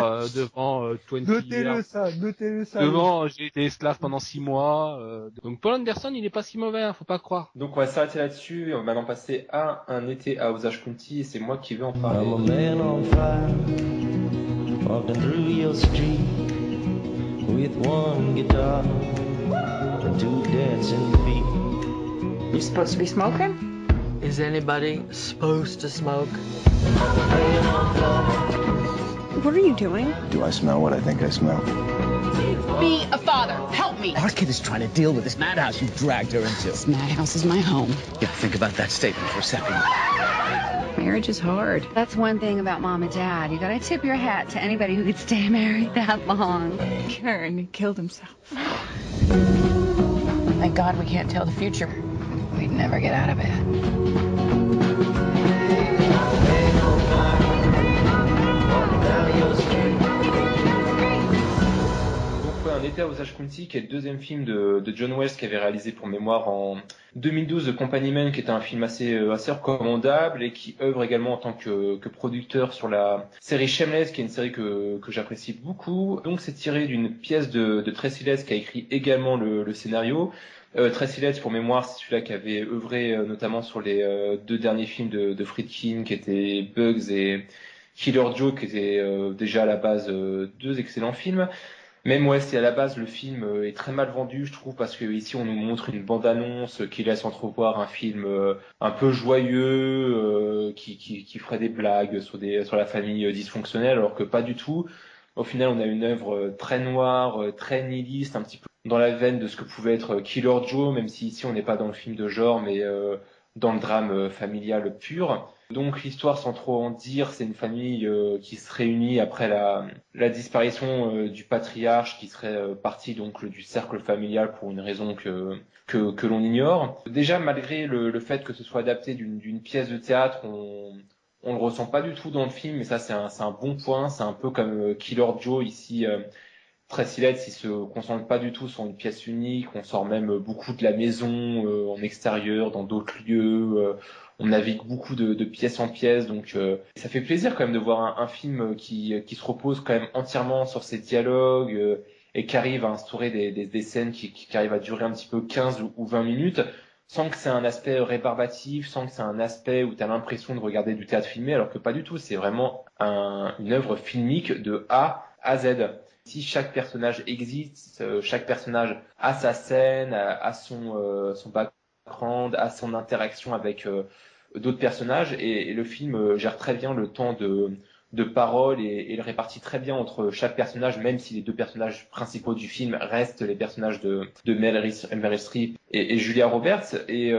20 Notez-le ça. Devant, j'ai été esclave pendant 6 mois. Donc Paul Anderson, il est pas si mauvais, hein, faut pas croire. Donc on va s'arrêter là-dessus. On va maintenant passer à un été à Osage County et c'est moi qui vais en parler. I'm a man on fire, walking through your street with one guitar. Two dancing feet. You supposed to be smoking? Is anybody supposed to smoke? What are you doing? Do I smell what I think I smell? Be a father. Help me. Our kid is trying to deal with this madhouse you dragged her into. This madhouse is my home. Yeah, think about that statement for a second. Marriage is hard. That's one thing about mom and dad. You gotta tip your hat to anybody who could stay married that long. Karen killed himself. Thank God we can't tell the future. We'd never get out of it. Donc un Prométhée Osage County, qui est le deuxième film de John Wells, qui avait réalisé pour mémoire en 2012 The Company Man, qui était un film assez recommandable et qui œuvre également en tant que producteur sur la série Shameless, qui est une série que j'apprécie beaucoup. Donc c'est tiré d'une pièce de Tracy Letts, qui a écrit également le scénario. Tracy Letts, pour mémoire, c'est celui-là qui avait œuvré notamment sur les 2 derniers films de Friedkin, qui étaient Bugs et Killer Joe, qui étaient déjà à la base 2 excellents films. Même si à la base le film est très mal vendu, je trouve, parce que ici on nous montre une bande-annonce qui laisse entrevoir un film un peu joyeux, qui ferait des blagues sur la famille dysfonctionnelle, alors que pas du tout. Au final, on a une œuvre très noire, très nihiliste, un petit peu dans la veine de ce que pouvait être Killer Joe, même si ici on n'est pas dans le film de genre, mais dans le drame familial pur. Donc l'histoire, sans trop en dire, c'est une famille qui se réunit après la disparition du patriarche, qui serait parti donc du cercle familial pour une raison que l'on ignore. Déjà, malgré le fait que ce soit adapté d'une pièce de théâtre, on le ressent pas du tout dans le film, et ça c'est un bon point. C'est un peu comme Killer Joe ici. Tracy Letts, il se concentre pas du tout sur une pièce unique. On sort même beaucoup de la maison en extérieur, dans d'autres lieux. On navigue beaucoup de pièce en pièce, donc ça fait plaisir quand même de voir un film qui se repose quand même entièrement sur ses dialogues et qui arrive à instaurer des scènes qui arrivent à durer un petit peu 15 ou 20 minutes, sans que c'est un aspect rébarbatif, sans que c'est un aspect où tu as l'impression de regarder du théâtre filmé, alors que pas du tout. C'est vraiment une œuvre filmique de A à Z. Si chaque personnage existe, chaque personnage a sa scène, a son background, a son interaction avec d'autres personnages, et le film gère très bien le temps de parole et le répartit très bien entre chaque personnage, même si les 2 personnages principaux du film restent les personnages de Meryl Streep et Julia Roberts. Et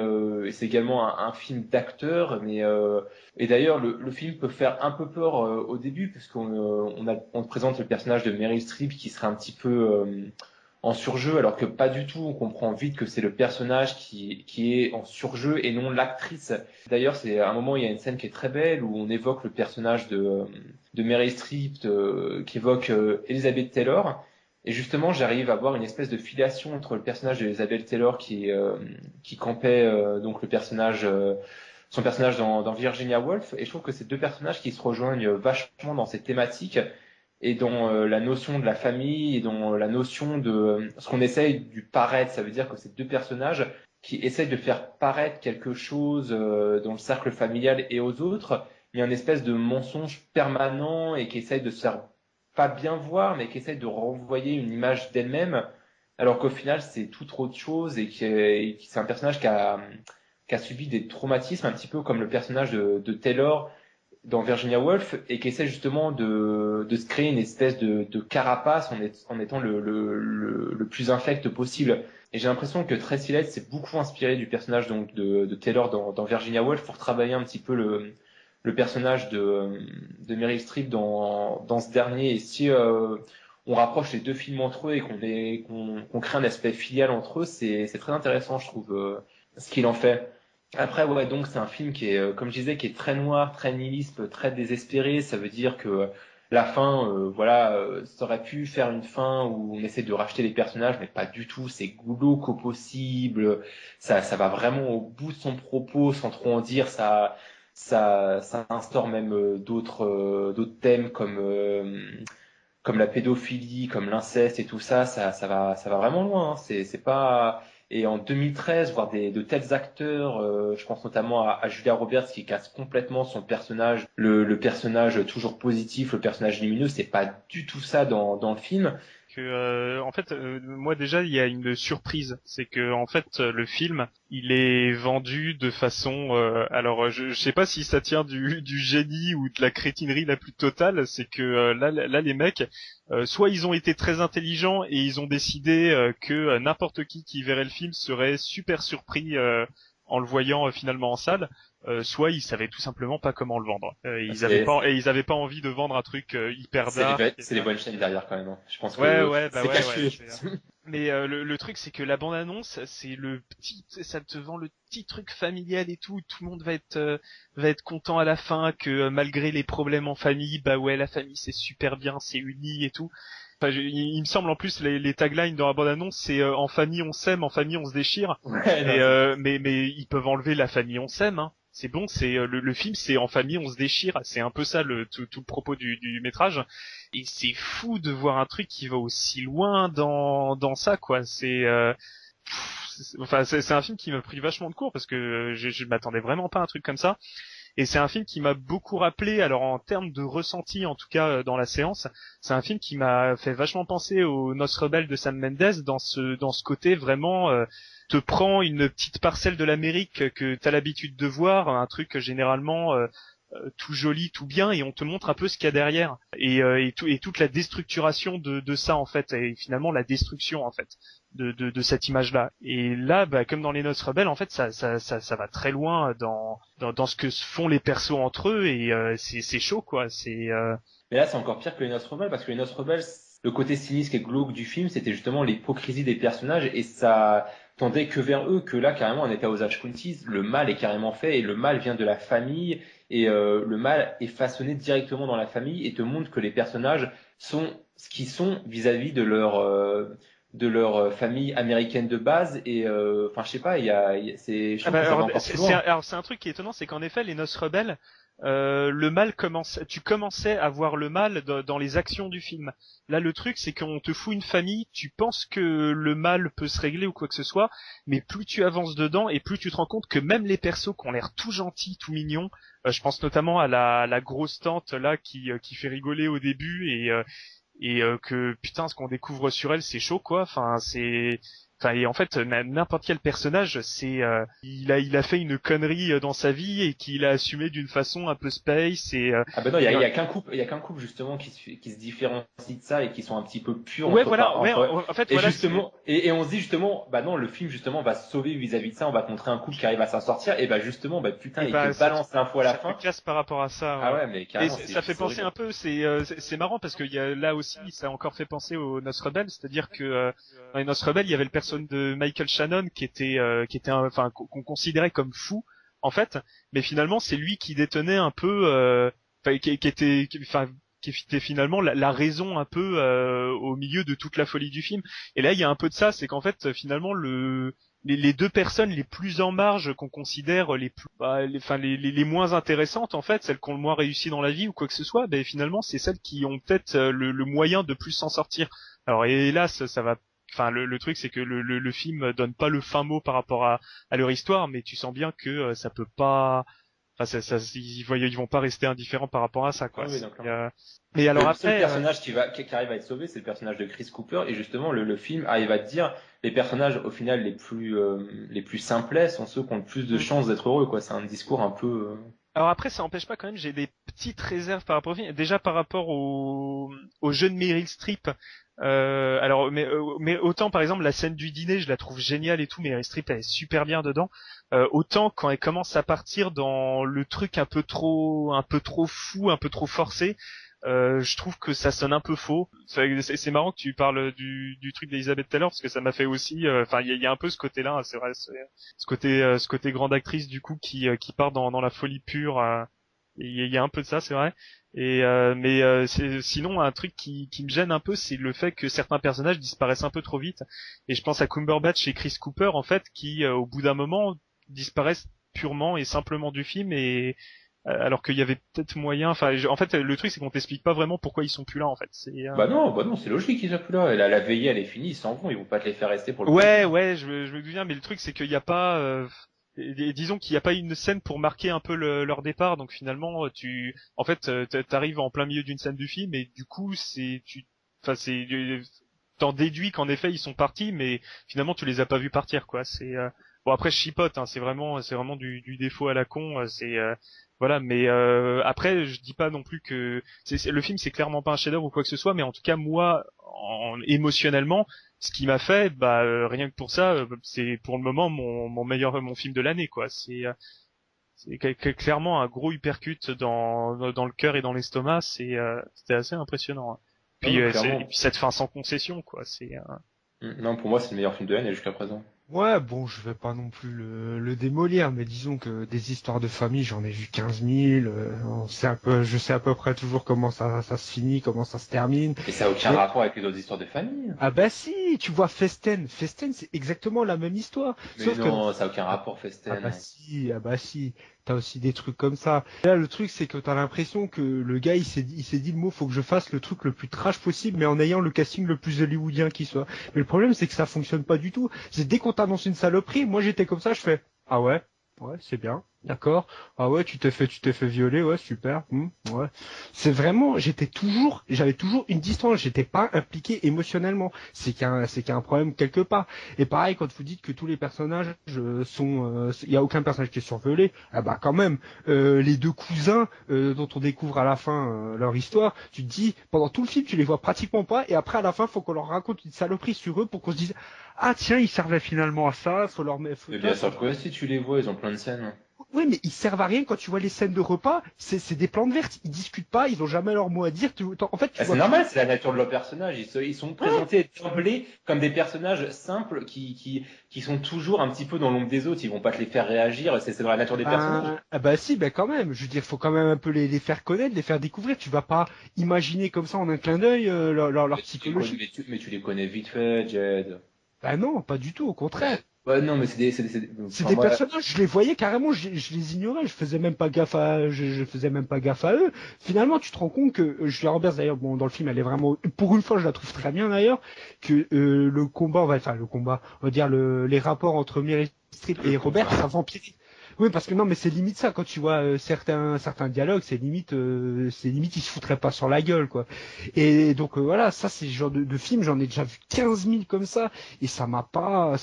c'est également un film d'acteurs, mais et d'ailleurs le film peut faire un peu peur au début, parce on présente le personnage de Meryl Streep qui serait un petit peu en surjeu, alors que pas du tout. On comprend vite que c'est le personnage qui est en surjeu et non l'actrice. D'ailleurs, c'est à un moment, il y a une scène qui est très belle où on évoque le personnage de Meryl Streep, qui évoque Elizabeth Taylor. Et justement, j'arrive à voir une espèce de filiation entre le personnage d'Elizabeth Taylor qui campait donc son personnage dans Virginia Woolf, et je trouve que c'est 2 personnages qui se rejoignent vachement dans ces thématiques et dans la notion de la famille et dans la notion de ce qu'on essaye du paraître. Ça veut dire que c'est 2 personnages qui essayent de faire paraître quelque chose dans le cercle familial et aux autres. Il y a une espèce de mensonge permanent et qui essaye de se faire pas bien voir, mais qui essaye de renvoyer une image d'elle-même, alors qu'au final c'est tout autre chose, et c'est un personnage qui a subi des traumatismes, un petit peu comme le personnage de Taylor dans Virginia Woolf, et qui essaie justement de se créer une espèce de carapace en étant le plus infect possible. Et j'ai l'impression que Tracy Letts s'est beaucoup inspiré du personnage donc de Taylor dans Virginia Woolf pour travailler un petit peu le personnage de Meryl Streep dans ce dernier. Et si on rapproche les 2 films entre eux et qu'on crée un aspect filial entre eux, c'est très intéressant, je trouve, ce qu'il en fait. Après, donc c'est un film qui est, comme je disais, qui est très noir, très nihiliste, très désespéré. Ça veut dire que la fin, ça aurait pu faire une fin où on essaie de racheter les personnages, mais pas du tout. C'est glauque au possible. Ça va vraiment au bout de son propos, sans trop en dire. Ça instaure même d'autres thèmes comme la pédophilie, comme l'inceste et tout ça. Ça va vraiment loin. Hein. C'est pas. Et en 2013, voir de tels acteurs, je pense notamment à Julia Roberts qui casse complètement son personnage, le personnage toujours positif, le personnage lumineux, c'est pas du tout ça dans le film. En fait, moi déjà il y a une surprise, c'est que en fait le film il est vendu de façon, alors je sais pas si ça tient du génie ou de la crétinerie la plus totale, c'est que là les mecs, soit ils ont été très intelligents et ils ont décidé que n'importe qui verrait le film serait super surpris en le voyant finalement en salle. Soit ils savaient tout simplement pas comment le vendre. Ils avaient pas envie de vendre un truc hyper dark. C'est les bonnes chaînes derrière quand même. Hein. Je pense que c'est caché. Mais le truc c'est que la bande annonce, ça te vend le petit truc familial et tout le monde va être content à la fin, que malgré les problèmes en famille, la famille c'est super bien, c'est uni et tout. Enfin, il me semble en plus les taglines dans la bande-annonce, c'est en famille on s'aime, en famille on se déchire. Ouais, mais ils peuvent enlever la famille on s'aime. Hein. C'est bon, c'est le film, c'est en famille on se déchire. C'est un peu ça tout le propos du métrage. Et c'est fou de voir un truc qui va aussi loin dans ça, quoi. C'est un film qui m'a pris vachement de court parce que je m'attendais vraiment pas à un truc comme ça. Et c'est un film qui m'a beaucoup rappelé, alors en termes de ressenti, en tout cas dans la séance, c'est un film qui m'a fait vachement penser aux Noces rebelles de Sam Mendes dans ce côté vraiment te prend une petite parcelle de l'Amérique que t'as l'habitude de voir, un truc généralement tout joli, tout bien, et on te montre un peu ce qu'il y a derrière et toute la déstructuration de ça en fait, et finalement la destruction en fait de cette image-là. Et là, comme dans les Noces rebelles, en fait, ça va très loin dans ce que font les persos entre eux, et c'est chaud, quoi. Mais là, c'est encore pire que les Noces rebelles, parce que les Noces rebelles, le côté cynique et glauque du film, c'était justement l'hypocrisie des personnages, et ça tendait que vers eux, que là, carrément, on était aux âges Counties, le mal est carrément fait, et le mal vient de la famille, et le mal est façonné directement dans la famille, et te montre que les personnages sont ce qu'ils sont vis-à-vis de leur famille américaine de base, et enfin je sais pas, c'est un truc qui est étonnant, c'est qu'en effet les Noces rebelles, le mal tu commençais à voir le mal dans les actions du film. Là le truc c'est qu'on te fout une famille, tu penses que le mal peut se régler ou quoi que ce soit, mais plus tu avances dedans et plus tu te rends compte que même les persos qui ont l'air tout gentils, tout mignons, je pense notamment à la grosse tante là qui fait rigoler au début et que putain ce qu'on découvre sur elle c'est chaud quoi, et en fait n'importe quel personnage il a fait une connerie dans sa vie et qu'il a assumé d'une façon un peu space et ah ben non, il y a qu'un couple justement qui se différencie de ça et qui sont un petit peu purs. Ouais, voilà, en fait, et voilà, justement et on se dit justement bah non, le film justement va se sauver vis-à-vis de ça, on va te montrer un couple qui arrive à s'en sortir, et bah justement putain, il te balance l'info à la fin. Ça classe par rapport à ça. Ah ouais, mais carrément, et ça fait penser un peu, c'est marrant parce que il y a là aussi ça a encore fait penser aux Noces rebelles, c'est-à-dire que dans les Noces rebelles, il y avait le personnage de Michael Shannon qui était qu'on considérait comme fou en fait, mais finalement c'est lui qui détenait un peu qui était finalement la raison un peu au milieu de toute la folie du film. Et là il y a un peu de ça, c'est qu'en fait finalement les deux personnes les plus en marge qu'on considère les moins intéressantes en fait, celles qui ont le moins réussi dans la vie ou quoi que ce soit, finalement c'est celles qui ont peut-être le moyen de plus s'en sortir. Alors hélas ça va. Enfin, le truc, c'est que le film donne pas le fin mot par rapport à leur histoire, mais tu sens bien que ça peut pas. Enfin, ils vont pas rester indifférents par rapport à ça, quoi. Oui, mais alors après, le personnage qui arrive à être sauvé, c'est le personnage de Chris Cooper, et justement le film arrive à te dire les personnages au final les plus simplets sont ceux qui ont le plus de chances d'être heureux, quoi. C'est un discours un peu. Alors après, ça n'empêche pas quand même. J'ai des petites réserves par rapport au film. Déjà par rapport au jeu de Meryl Streep. Mais autant par exemple la scène du dîner je la trouve géniale et tout, mais Meryl Streep elle est super bien dedans, autant quand elle commence à partir dans le truc un peu trop fou, un peu trop forcé, je trouve que ça sonne un peu faux. C'est marrant que tu parles du truc d'Elizabeth Taylor parce que ça m'a fait aussi, il y a un peu ce côté-là, c'est vrai, ce côté grande actrice du coup qui part dans la folie pure. Il y a un peu de ça, c'est vrai. Sinon un truc qui me gêne un peu, c'est le fait que certains personnages disparaissent un peu trop vite. Et je pense à Cumberbatch et Chris Cooper en fait, qui au bout d'un moment disparaissent purement et simplement du film, et alors qu'il y avait peut-être moyen. Enfin, en fait, le truc c'est qu'on t'explique pas vraiment pourquoi ils sont plus là en fait. Bah non, c'est logique qu'ils soient plus là. La veillée elle est finie, ils s'en vont, ils vont pas te les faire rester pour le. Ouais, je me souviens, mais le truc c'est qu'il y a pas. Disons qu'il n'y a pas une scène pour marquer un peu leur départ, donc finalement t'arrives en plein milieu d'une scène du film et du coup t'en déduis qu'en effet ils sont partis, mais finalement tu les as pas vus partir quoi. Bon après je chipote, hein, c'est vraiment du défaut à la con, voilà, mais après je dis pas non plus que le film c'est clairement pas un chef-d'œuvre ou quoi que ce soit, mais en tout cas moi émotionnellement ce qui m'a fait rien que pour ça c'est pour le moment mon film de l'année quoi. C'est clairement un gros uppercut dans le cœur et dans l'estomac, c'était assez impressionnant, hein. Puis, et puis cette fin sans concession quoi, Non, pour moi c'est le meilleur film de l'année jusqu'à présent. Ouais, bon, je vais pas non plus le démolir, mais disons que des histoires de famille, j'en ai vu 15 000. Je sais à peu près toujours comment ça se finit, comment ça se termine. Et ça a aucun rapport avec les autres histoires de famille. Ah bah si, tu vois Festen, c'est exactement la même histoire. Mais Sauf non, que... ça a aucun rapport, Festen. Ah bah si, t'as aussi des trucs comme ça. Là, le truc, c'est que t'as l'impression que le gars, il s'est dit le mot, faut que je fasse le truc le plus trash possible, mais en ayant le casting le plus hollywoodien qui soit. Mais le problème, c'est que ça fonctionne pas du tout. C'est dès qu'on t'annonce une saloperie, moi j'étais comme ça, je fais, ah ouais, c'est bien, d'accord. Ah ouais, tu t'es fait violer, ouais, super. Ouais. C'est vraiment, j'avais toujours une distance, j'étais pas impliqué émotionnellement. C'est qu'il y a un problème quelque part. Et pareil, quand vous dites que tous les personnages sont, il y a aucun personnage qui est surviolé, ah bah quand même, les deux cousins dont on découvre à la fin leur histoire, tu te dis, pendant tout le film, tu les vois pratiquement pas, et après à la fin, faut qu'on leur raconte une saloperie sur eux pour qu'on se dise, ah tiens, ils servaient finalement à ça, faut leur mettre. Mais bien sûr que si tu les vois, ils ont plein de scènes. Oui, mais ils servent à rien quand tu vois les scènes de repas, c'est des plantes vertes, ils discutent pas, ils ont jamais leur mot à dire. En fait, c'est normal, c'est la nature de leurs personnages. Ils sont présentés d'emblée comme des personnages simples qui sont toujours un petit peu dans l'ombre des autres. Ils vont pas te les faire réagir. C'est dans la nature des personnages. Ah bah si, bah quand même. Je veux dire, faut quand même un peu les faire connaître, les faire découvrir. Tu vas pas imaginer comme ça en un clin d'œil leur psychologie. Mais tu les connais vite fait, Jed. Bah non, pas du tout, au contraire. Ouais, non, mais c'est des personnages, je les voyais carrément, je les ignorais, je faisais même pas gaffe à eux. Finalement, tu te rends compte que Julia Roberts, d'ailleurs, bon, dans le film, elle est vraiment, pour une fois, je la trouve très bien d'ailleurs, que le combat, on va dire les rapports entre Meryl Streep et Roberts, ça vampirise. Oui, parce que non, mais c'est limite ça, quand tu vois certains dialogues, c'est limite ils se foutraient pas sur la gueule, quoi. Et donc voilà, ça c'est le genre de film, j'en ai déjà vu 15 000 comme ça, et ça m'a pas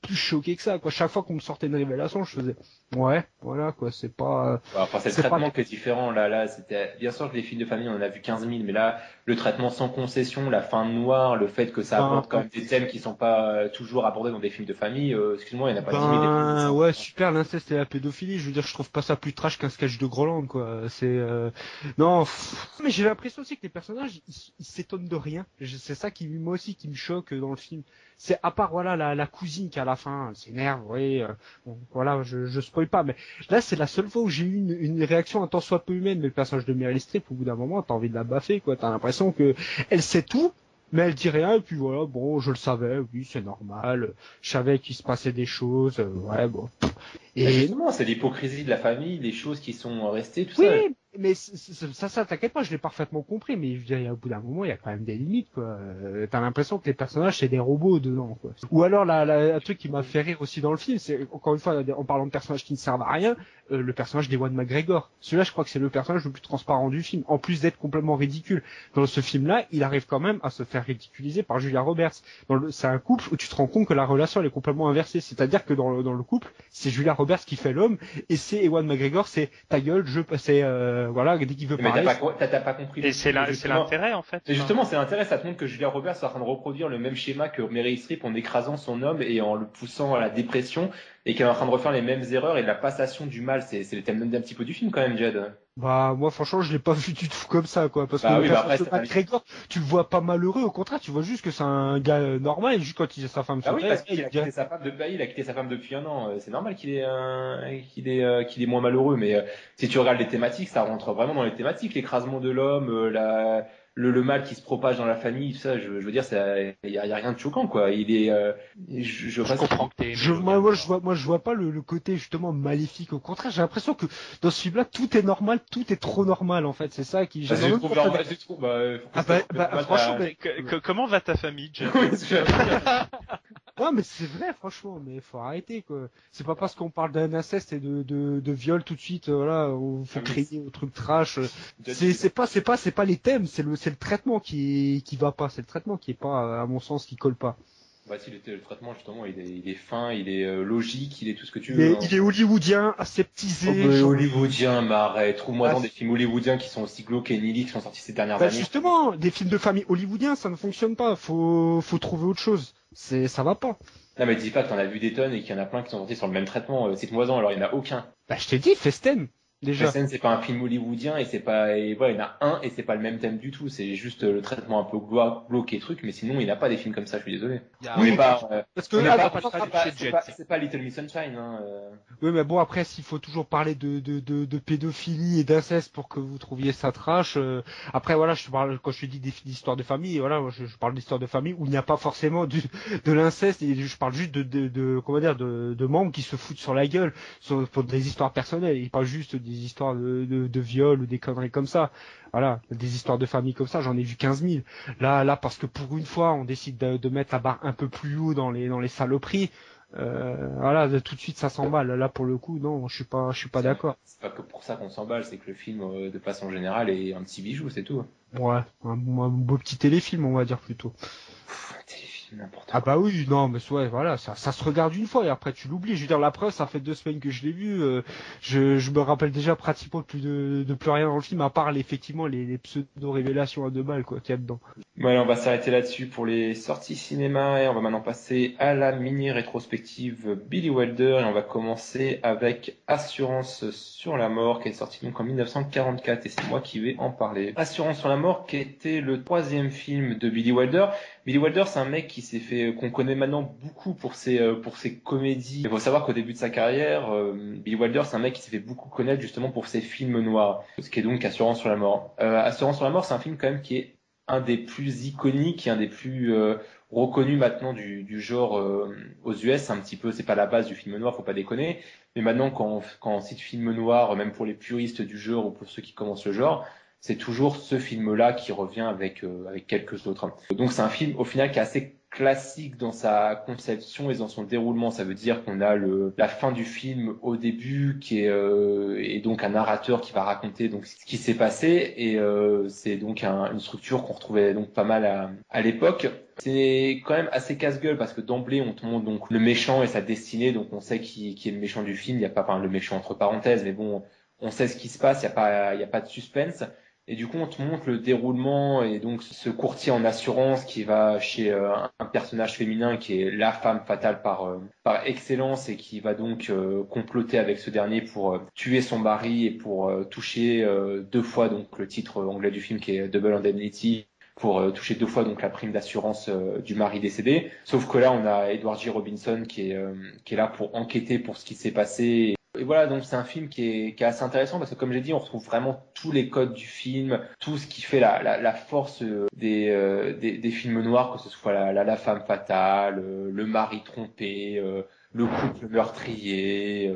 plus choqué que ça, quoi. Chaque fois qu'on me sortait une révélation, je faisais, ouais, voilà, quoi, c'est pas... Enfin, c'est le traitement qui est différent, là, c'était, bien sûr que les films de famille, on en a vu 15 000, mais là, le traitement sans concession, la fin noire, le fait que ça apporte quand même des thèmes qui sont pas toujours abordés dans des films de famille, excuse-moi, il n'y en a pas 10 000. Ouais, super, l'inceste et la pédophilie, je veux dire, je trouve pas ça plus trash qu'un sketch de Groland, quoi. C'est, non, mais j'ai l'impression aussi que les personnages, ils s'étonnent de rien. C'est ça qui, moi aussi, qui me choque dans le film. C'est à part voilà la cousine qui à la fin s'énerve, oui, bon, voilà, je spoil pas, mais là c'est la seule fois où j'ai eu une réaction un tant soit peu humaine. Mais le personnage de Meryl Streep, au bout d'un moment, t'as envie de la baffer, quoi. T'as l'impression que elle sait tout, mais elle dit rien, et puis voilà, bon, je le savais, oui, c'est normal, je savais qu'il se passait des choses, ouais, bon. Et justement, c'est l'hypocrisie de la famille, les choses qui sont restées, tout oui, ça. Mais ça, t'inquiète pas, je l'ai parfaitement compris, mais je veux dire, au bout d'un moment, il y a quand même des limites, quoi. T'as l'impression que les personnages, c'est des robots dedans, quoi. Ou alors, un truc qui m'a fait rire aussi dans le film, c'est, encore une fois, en parlant de personnages qui ne servent à rien, le personnage d'Ewan McGregor. Celui-là, je crois que c'est le personnage le plus transparent du film. En plus d'être complètement ridicule. Dans ce film-là, il arrive quand même à se faire ridiculiser par Julia Roberts. C'est un couple où tu te rends compte que la relation, elle est complètement inversée. C'est-à-dire que dans le couple, c'est Julia Roberts qui fait l'homme, et c'est Ewan McGregor, c'est ta gueule, voilà, dès qu'il veut parler. Mais t'as pas compris. Et c'est l'intérêt, en fait. Et justement, c'est l'intérêt, ça te montre que Julia Roberts est en train de reproduire le même schéma que Meryl Streep en écrasant son homme et en le poussant à la dépression, et qu'elle est en train de refaire les mêmes erreurs et la passation du mal. C'est le thème d'un petit peu du film, quand même, Jed. Bah, moi, franchement, je l'ai pas vu du tout comme ça, quoi. Parce que le personnage de McGregor, tu le vois pas malheureux, au contraire, tu vois juste que c'est un gars normal, et juste quand il a sa femme oui, parce qu'il a quitté sa femme depuis un an. C'est normal qu'il est moins malheureux, mais si tu regardes les thématiques, ça rentre vraiment dans les thématiques, l'écrasement de l'homme, le mal qui se propage dans la famille, tout ça, je veux dire, il y a rien de choquant, quoi. Il est, je comprends que t'es. Moi, je vois pas le côté justement maléfique. Au contraire, j'ai l'impression que dans ce film-là, tout est normal, tout est trop normal, en fait. C'est ça qui. Franchement, comment va ta famille, Jeff? Ouais, mais c'est vrai, franchement, mais faut arrêter, quoi. C'est pas parce qu'on parle d'un inceste et de viol tout de suite, voilà, faut crier au truc trash. C'est pas les thèmes, c'est le traitement qui va pas, c'est le traitement qui est pas, à mon sens, qui colle pas. Bah si, le traitement, justement, il est fin, il est logique, il est tout ce que tu veux. Il est hollywoodien, aseptisé. Hollywoodien, mais arrête, trouve-moi dans des films hollywoodiens qui sont aussi glauques et nihilistes qui sont sortis ces dernières années. Justement, des films de famille hollywoodiens, ça ne fonctionne pas, faut trouver autre chose. Ça va pas. Non, mais dis pas que t'en as vu des tonnes et qu'il y en a plein qui sont sortis sur le même traitement. Cite-moi-en, alors il y en a aucun. Bah, je t'ai dit, Festen. Déjà. La scène, c'est pas un film hollywoodien et voilà, il y en a un et c'est pas le même thème du tout. C'est juste le traitement un peu glauque et truc, mais sinon, il n'a pas des films comme ça, je suis désolé. Parce que c'est pas Little Miss Sunshine, hein. Oui, mais bon, après, s'il faut toujours parler de pédophilie et d'inceste pour que vous trouviez ça trash, après, voilà, quand je dis d'histoire de famille, voilà, je parle d'histoire de famille où il n'y a pas forcément de l'inceste, et je parle juste de membres qui se foutent sur la gueule, pour des histoires personnelles, et pas juste des histoires de viol ou des conneries comme ça. Voilà, des histoires de famille comme ça, j'en ai vu 15 000. Là, parce que pour une fois, on décide de mettre la barre un peu plus haut dans les saloperies. Voilà, tout de suite ça s'emballe. Là, pour le coup, non, je suis pas d'accord. C'est pas que pour ça qu'on s'emballe, c'est que le film, de façon générale, est un petit bijou, c'est tout. Ouais, un beau petit téléfilm, on va dire plutôt. N'importe quoi. Ah bah oui, non, mais ouais, voilà, ça se regarde une fois et après tu l'oublies. Je veux dire, la preuve, ça fait 2 semaines que je l'ai vu. Je me rappelle déjà pratiquement plus de plus rien dans le film, à part effectivement les pseudo-révélations à 2 balles, quoi, qu'il y a dedans. Voilà, on va s'arrêter là-dessus pour les sorties cinéma et on va maintenant passer à la mini-rétrospective Billy Wilder et on va commencer avec Assurance sur la mort qui est sorti donc en 1944 et c'est moi qui vais en parler. Assurance sur la mort qui était le 3e film de Billy Wilder. Billy Wilder, c'est un mec qu'on connaît maintenant beaucoup pour ses comédies. Il faut savoir qu'au début de sa carrière, Billy Wilder, c'est un mec qui s'est fait beaucoup connaître justement pour ses films noirs, ce qui est donc Assurance sur la mort. Assurance sur la mort, c'est un film quand même qui est un des plus iconiques et un des plus reconnus maintenant du genre aux US. C'est un petit peu, c'est pas la base du film noir, faut pas déconner. Mais maintenant, quand on cite film noir, même pour les puristes du genre ou pour ceux qui commencent le genre, c'est toujours ce film-là qui revient avec quelques autres. Donc c'est un film au final qui est assez classique dans sa conception et dans son déroulement. Ça veut dire qu'on a la fin du film au début qui est donc un narrateur qui va raconter donc ce qui s'est passé et c'est donc une structure qu'on retrouvait donc pas mal à l'époque. C'est quand même assez casse-gueule parce que d'emblée on te montre donc le méchant et sa destinée, donc on sait qui est le méchant du film. Il y a pas le méchant entre parenthèses, mais bon, on sait ce qui se passe. Il y a pas de suspense. Et du coup, on te montre le déroulement et donc ce courtier en assurance qui va chez un personnage féminin qui est la femme fatale par excellence et qui va donc comploter avec ce dernier pour tuer son mari et pour toucher 2 fois donc le titre anglais du film qui est Double Indemnity, pour toucher 2 fois donc la prime d'assurance du mari décédé. Sauf que là, on a Edward G. Robinson qui est là pour enquêter pour ce qui s'est passé. Et voilà, donc c'est un film qui est assez intéressant parce que comme j'ai dit, on retrouve vraiment tous les codes du film, tout ce qui fait la force des films noirs, que ce soit la femme fatale, le mari trompé, le couple meurtrier,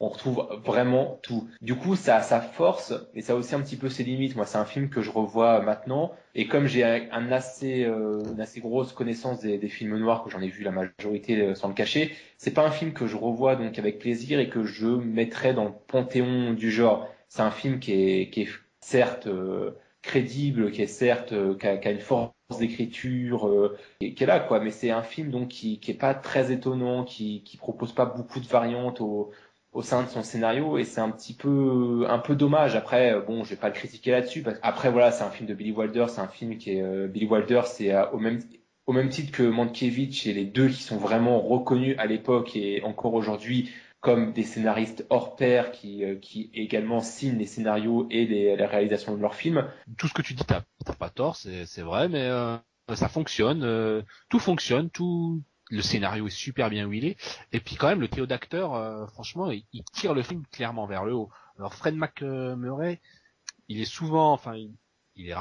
on retrouve vraiment tout. Du coup, ça a sa force et ça a aussi un petit peu ses limites. Moi, c'est un film que je revois maintenant et comme j'ai une assez grosse connaissance des films noirs, que j'en ai vu la majorité sans le cacher, c'est pas un film que je revois donc avec plaisir et que je mettrais dans le panthéon du genre. C'est un film qui est certes crédible, qui est certes qui a une force d'écriture qui est là quoi, mais c'est un film donc qui est pas très étonnant, qui propose pas beaucoup de variantes au sein de son scénario et c'est un peu dommage. Après bon, je vais pas le critiquer là-dessus parce qu'après voilà, c'est un film de Billy Wilder, c'est un film qui est Billy Wilder, c'est au même titre que Mankiewicz et les deux qui sont vraiment reconnus à l'époque et encore aujourd'hui comme des scénaristes hors pair qui également signent les scénarios et les réalisations de leurs films. Tout ce que tu dis, t'as pas tort, c'est vrai, mais ça fonctionne, tout fonctionne, le scénario est super bien huilé, et puis quand même le trio d'acteurs, franchement, il tire le film clairement vers le haut. Alors Fred McMurray, il est souvent, il est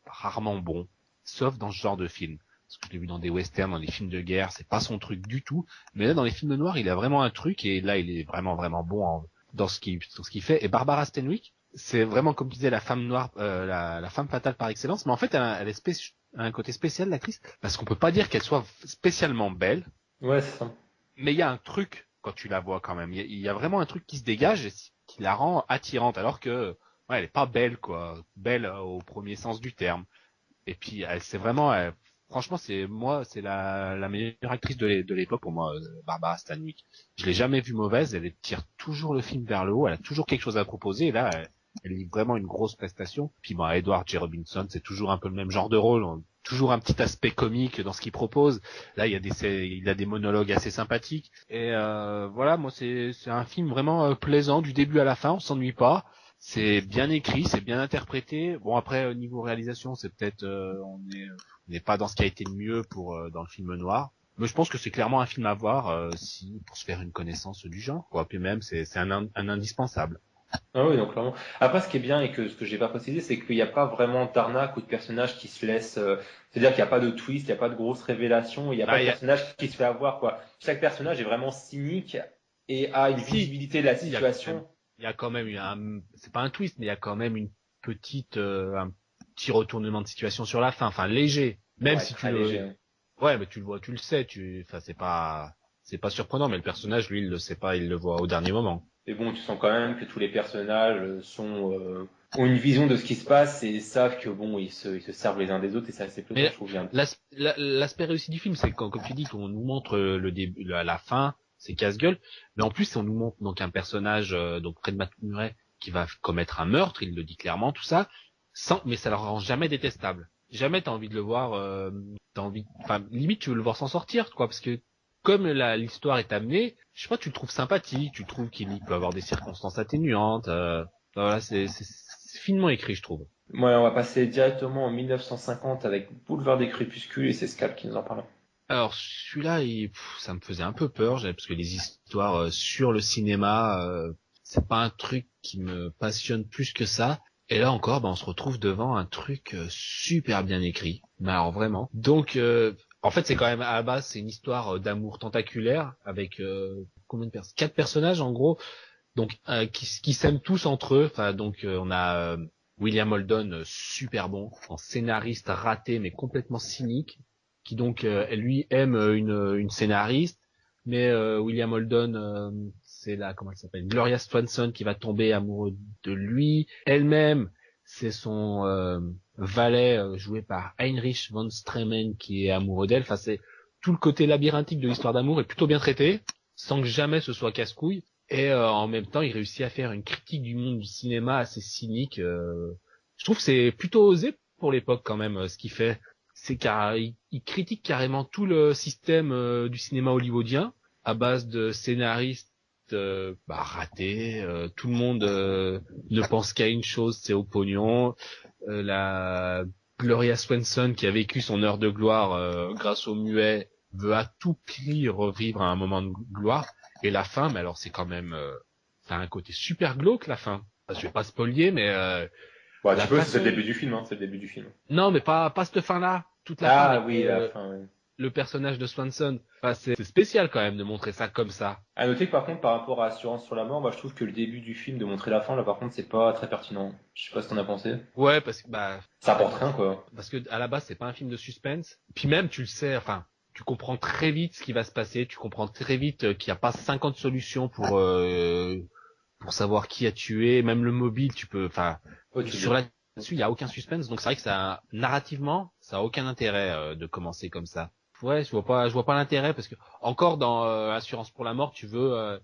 rarement bon, sauf dans ce genre de film. Parce que je l'ai vu dans des westerns, dans des films de guerre, c'est pas son truc du tout. Mais là, dans les films noirs, il a vraiment un truc, et là, il est vraiment, vraiment bon dans ce qu'il fait. Et Barbara Stanwyck, c'est vraiment, comme tu disais, la femme noire, la femme fatale par excellence. Mais en fait, elle est un côté spécial, l'actrice, parce qu'on peut pas dire qu'elle soit spécialement belle. Ouais, c'est ça. Mais il y a un truc, quand tu la vois quand même. Il y a vraiment un truc qui se dégage, et qui la rend attirante, alors que, ouais, elle est pas belle, quoi. Belle au premier sens du terme. Et puis, c'est vraiment, franchement, c'est la meilleure actrice de l'époque pour moi, Barbara Stanwyck. Je l'ai jamais vue mauvaise, elle tire toujours le film vers le haut, elle a toujours quelque chose à proposer, et là, elle livre vraiment une grosse prestation. Puis bon, Edward G. Robinson, c'est toujours un peu le même genre de rôle, toujours un petit aspect comique dans ce qu'il propose. Là, il a des monologues assez sympathiques. Et voilà, moi, c'est un film vraiment plaisant du début à la fin, on s'ennuie pas. C'est bien écrit, c'est bien interprété. Bon après au niveau réalisation, c'est peut-être on n'est pas dans ce qui a été de mieux pour dans le film noir. Mais je pense que c'est clairement un film à voir si pour se faire une connaissance du genre, quoi. Puis même c'est un indispensable. Ah oui, donc clairement. Après, ce qui est bien et ce que j'ai pas précisé, c'est qu'il n'y a pas vraiment d'arnaque ou de personnage qui se laisse. C'est-à-dire qu'il n'y a pas de twist, il n'y a pas de grosse révélation, il n'y a pas de personnage qui se fait avoir, quoi. Chaque personnage est vraiment cynique et a une visibilité de la situation. Il y a quand même c'est pas un twist, mais il y a quand même un petit retournement de situation sur la fin, enfin léger. Même si tu léger. Ouais, mais tu le vois, tu le sais, enfin c'est pas surprenant, mais le personnage lui il le sait pas, il le voit au dernier moment. Mais bon, tu sens quand même que tous les personnages ont une vision de ce qui se passe et savent que bon, ils se servent les uns des autres et ça c'est plutôt, je trouve bien. L'aspect réussi du film, c'est que comme tu dis, qu'on nous montre le début, la fin, c'est casse-gueule, mais en plus on nous montre donc un personnage, donc Fred Murray, qui va commettre un meurtre, il le dit clairement, tout ça, mais ça le rend jamais détestable. Jamais t'as envie de le voir, limite tu veux le voir s'en sortir, quoi, parce que comme l'histoire est amenée, je sais pas, tu le trouves sympathique, tu trouves qu'il peut avoir des circonstances atténuantes, voilà, c'est finement écrit, je trouve. Ouais, on va passer directement en 1950 avec Boulevard des Crépuscules et c'est Scalp qui nous en parle. Alors celui-là, ça me faisait un peu peur, parce que les histoires sur le cinéma, c'est pas un truc qui me passionne plus que ça. Et là encore, on se retrouve devant un truc super bien écrit. Mais alors vraiment. Donc, en fait, c'est quand même à la base, c'est une histoire d'amour tentaculaire avec combien de personnes ? 4 personnages en gros. Donc, qui s'aiment tous entre eux. Enfin, donc on a William Holden, super bon, en scénariste raté mais complètement cynique, qui donc lui aime une scénariste, mais William Holden c'est comment elle s'appelle, Gloria Swanson, qui va tomber amoureux de lui. Elle-même, c'est son valet joué par Heinrich von Streemen qui est amoureux d'elle. Enfin, c'est tout le côté labyrinthique de l'histoire d'amour est plutôt bien traité, sans que jamais ce soit casse-couille. Et en même temps, il réussit à faire une critique du monde du cinéma assez cynique. Je trouve que c'est plutôt osé pour l'époque quand même, ce qu'il fait. C'est qu'il critique carrément tout le système du cinéma hollywoodien à base de scénaristes raté, tout le monde ne pense qu'à une chose, c'est au pognon. La Gloria Swanson, qui a vécu son heure de gloire grâce au muet, veut à tout prix revivre un moment de gloire. Et la fin, mais alors c'est quand même ça a un côté super glauque, la fin. Je vais pas spoiler, mais tu peux, c'est le début du film, c'est le début du film. Non, mais pas cette fin-là, toute la fin. Ah oui, la fin, oui. Le personnage de Swanson. Enfin, c'est spécial quand même de montrer ça comme ça. À noter que par contre, par rapport à Assurance sur la mort, je trouve que le début du film de montrer la fin, là par contre, c'est pas très pertinent. Je sais pas ce que t'en as pensé. Ouais, parce que ça apporte rien, quoi. Parce que à la base, c'est pas un film de suspense. Puis même, tu le sais, enfin, tu comprends très vite ce qui va se passer. Tu comprends très vite qu'il y a pas 50 solutions pour savoir qui a tué. Même le mobile, tu peux, enfin, là-dessus, il y a aucun suspense. Donc c'est vrai que ça, narrativement, ça a aucun intérêt de commencer comme ça. Ouais, je vois pas l'intérêt parce que encore dans Assurance pour la mort, tu veux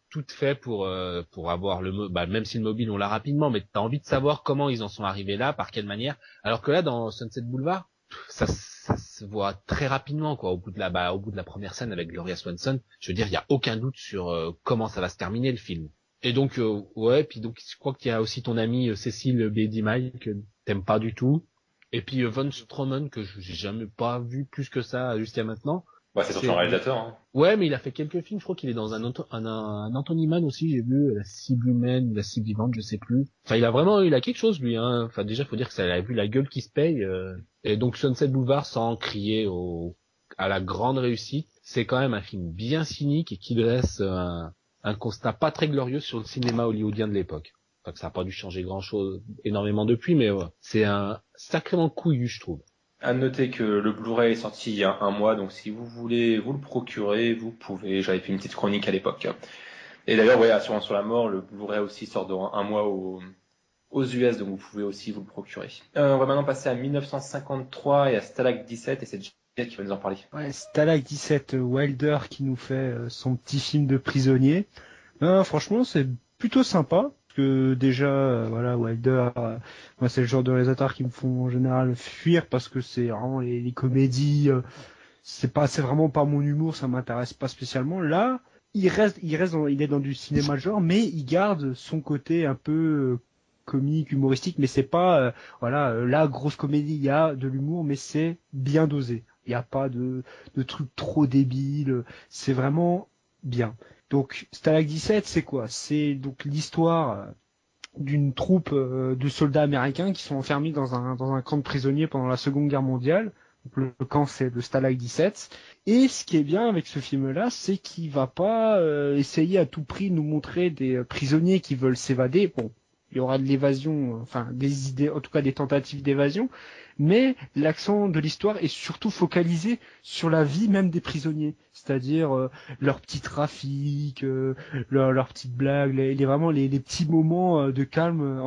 tout fait pour avoir même si le mobile on l'a rapidement, mais t'as envie de savoir comment ils en sont arrivés là, par quelle manière. Alors que là dans Sunset Boulevard, ça se voit très rapidement, quoi. Au bout de la première scène avec Gloria Swanson, je veux dire, il y a aucun doute sur comment ça va se terminer le film. Et donc puis donc je crois qu'il y a aussi ton amie Cécile B. DeMille que t'aimes pas du tout. Et puis Von Stroman, que j'ai jamais pas vu plus que ça jusqu'à maintenant. Ouais, c'est surtout un réalisateur. Hein. Ouais, mais il a fait quelques films. Je crois qu'il est dans un Anthony Mann aussi. J'ai vu La cible humaine, La cible vivante, je sais plus. Enfin, il a quelque chose lui. Hein. Enfin, déjà, faut dire que ça a vu la gueule qui se paye. Et donc Sunset Boulevard, sans crier à la grande réussite, c'est quand même un film bien cynique et qui dresse un constat pas très glorieux sur le cinéma hollywoodien de l'époque. Enfin, que ça n'a pas dû changer grand-chose énormément depuis, mais ouais, c'est un sacrément couillu, je trouve. À noter que le Blu-ray est sorti il y a un mois, donc si vous voulez vous le procurer, vous pouvez. J'avais fait une petite chronique à l'époque. Et d'ailleurs, Assurance sur la mort, le Blu-ray aussi sort dans un mois aux US, donc vous pouvez aussi vous le procurer. On va maintenant passer à 1953 et à Stalag 17, et c'est Jet qui va nous en parler. Ouais, Stalag 17, Wilder qui nous fait son petit film de prisonnier. Franchement, c'est plutôt sympa. Que déjà Wilder, moi c'est le genre de réalisateur qui me font en général fuir parce que c'est vraiment les comédies, c'est vraiment pas mon humour, ça m'intéresse pas spécialement. Là, il est dans du cinéma de genre, mais il garde son côté un peu comique, humoristique, mais c'est pas la grosse comédie. Il y a de l'humour, mais c'est bien dosé. Il y a pas de trucs trop débiles. C'est vraiment bien. Donc Stalag 17, c'est quoi? C'est donc l'histoire d'une troupe de soldats américains qui sont enfermés dans un camp de prisonniers pendant la Seconde Guerre mondiale. Donc, le camp, c'est le Stalag 17. Et ce qui est bien avec ce film-là, c'est qu'il va pas essayer à tout prix de nous montrer des prisonniers qui veulent s'évader. Bon, il y aura de l'évasion, des idées, en tout cas des tentatives d'évasion, mais l'accent de l'histoire est surtout focalisé sur la vie même des prisonniers, c'est-à-dire leurs petits trafics, leurs petites blagues, les petits moments de calme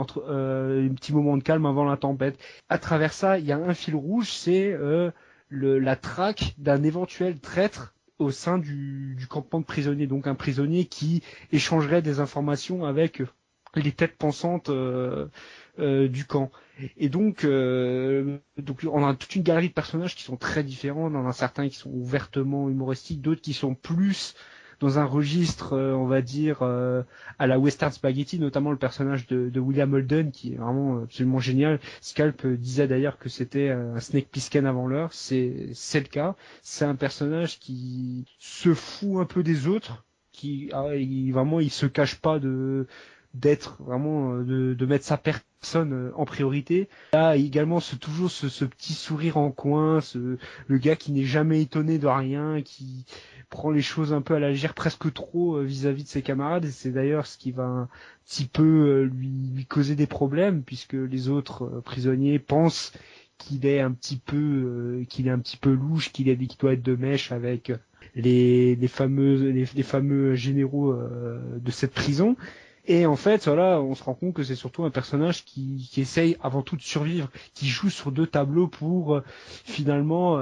les petits moments de calme avant la tempête. À travers ça, il y a un fil rouge, c'est la traque d'un éventuel traître au sein du campement de prisonniers, donc un prisonnier qui échangerait des informations avec les têtes pensantes du camp. Et donc on a toute une galerie de personnages qui sont très différents. On en a certains qui sont ouvertement humoristiques, d'autres qui sont plus dans un registre, on va dire, à la western spaghetti, notamment le personnage de William Holden, qui est vraiment absolument génial. Scalp disait d'ailleurs que c'était un Snake Plissken avant l'heure. C'est le cas. C'est un personnage qui se fout un peu des autres, il se cache pas d'être vraiment de mettre sa personne en priorité. Là également toujours ce petit sourire en coin, le gars qui n'est jamais étonné de rien, qui prend les choses un peu à la légère, presque trop vis-à-vis de ses camarades, et c'est d'ailleurs ce qui va un petit peu lui causer des problèmes, puisque les autres prisonniers pensent qu'il est un petit peu louche, qu'il doit être de mèche avec les fameux généraux de cette prison. Et en fait, on se rend compte que c'est surtout un personnage qui essaye avant tout de survivre, qui joue sur deux tableaux pour finalement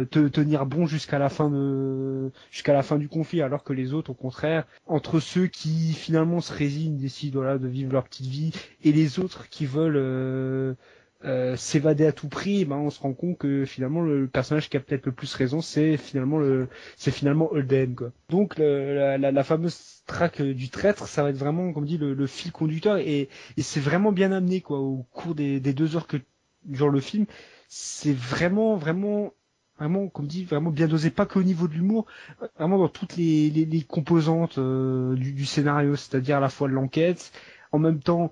tenir bon jusqu'à la fin du conflit, alors que les autres, au contraire, entre ceux qui finalement se résignent, décident de vivre leur petite vie, et les autres qui veulent s'évader à tout prix, on se rend compte que finalement le personnage qui a peut-être le plus raison, c'est finalement Holden, quoi. Donc la fameuse traque du traître, ça va être vraiment, comme dit, le fil conducteur, et c'est vraiment bien amené, quoi, au cours des 2 heures que dure le film. C'est vraiment comme dit, vraiment bien dosé, pas qu'au niveau de l'humour, vraiment dans toutes les composantes du scénario, c'est-à-dire à la fois de l'enquête, en même temps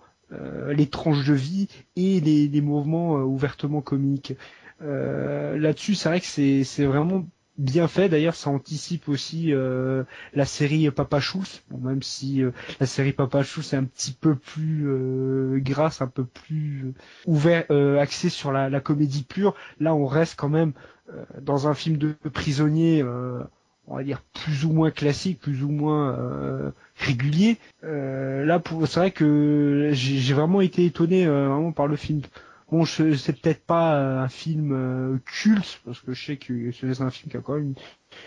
les tranches de vie et les mouvements ouvertement comiques. Là-dessus, c'est vrai que c'est vraiment bien fait. D'ailleurs, ça anticipe aussi la série Papa Schultz, même si la série Papa Schultz est un petit peu plus grasse, un peu plus ouvert, axé sur la comédie pure. Là, on reste quand même dans un film de prisonnier, on va dire plus ou moins classique, plus ou moins régulier. Là, c'est vrai que j'ai vraiment été étonné vraiment par le film. Bon, c'est peut-être pas un film culte, parce que je sais que c'est un film qui a quand même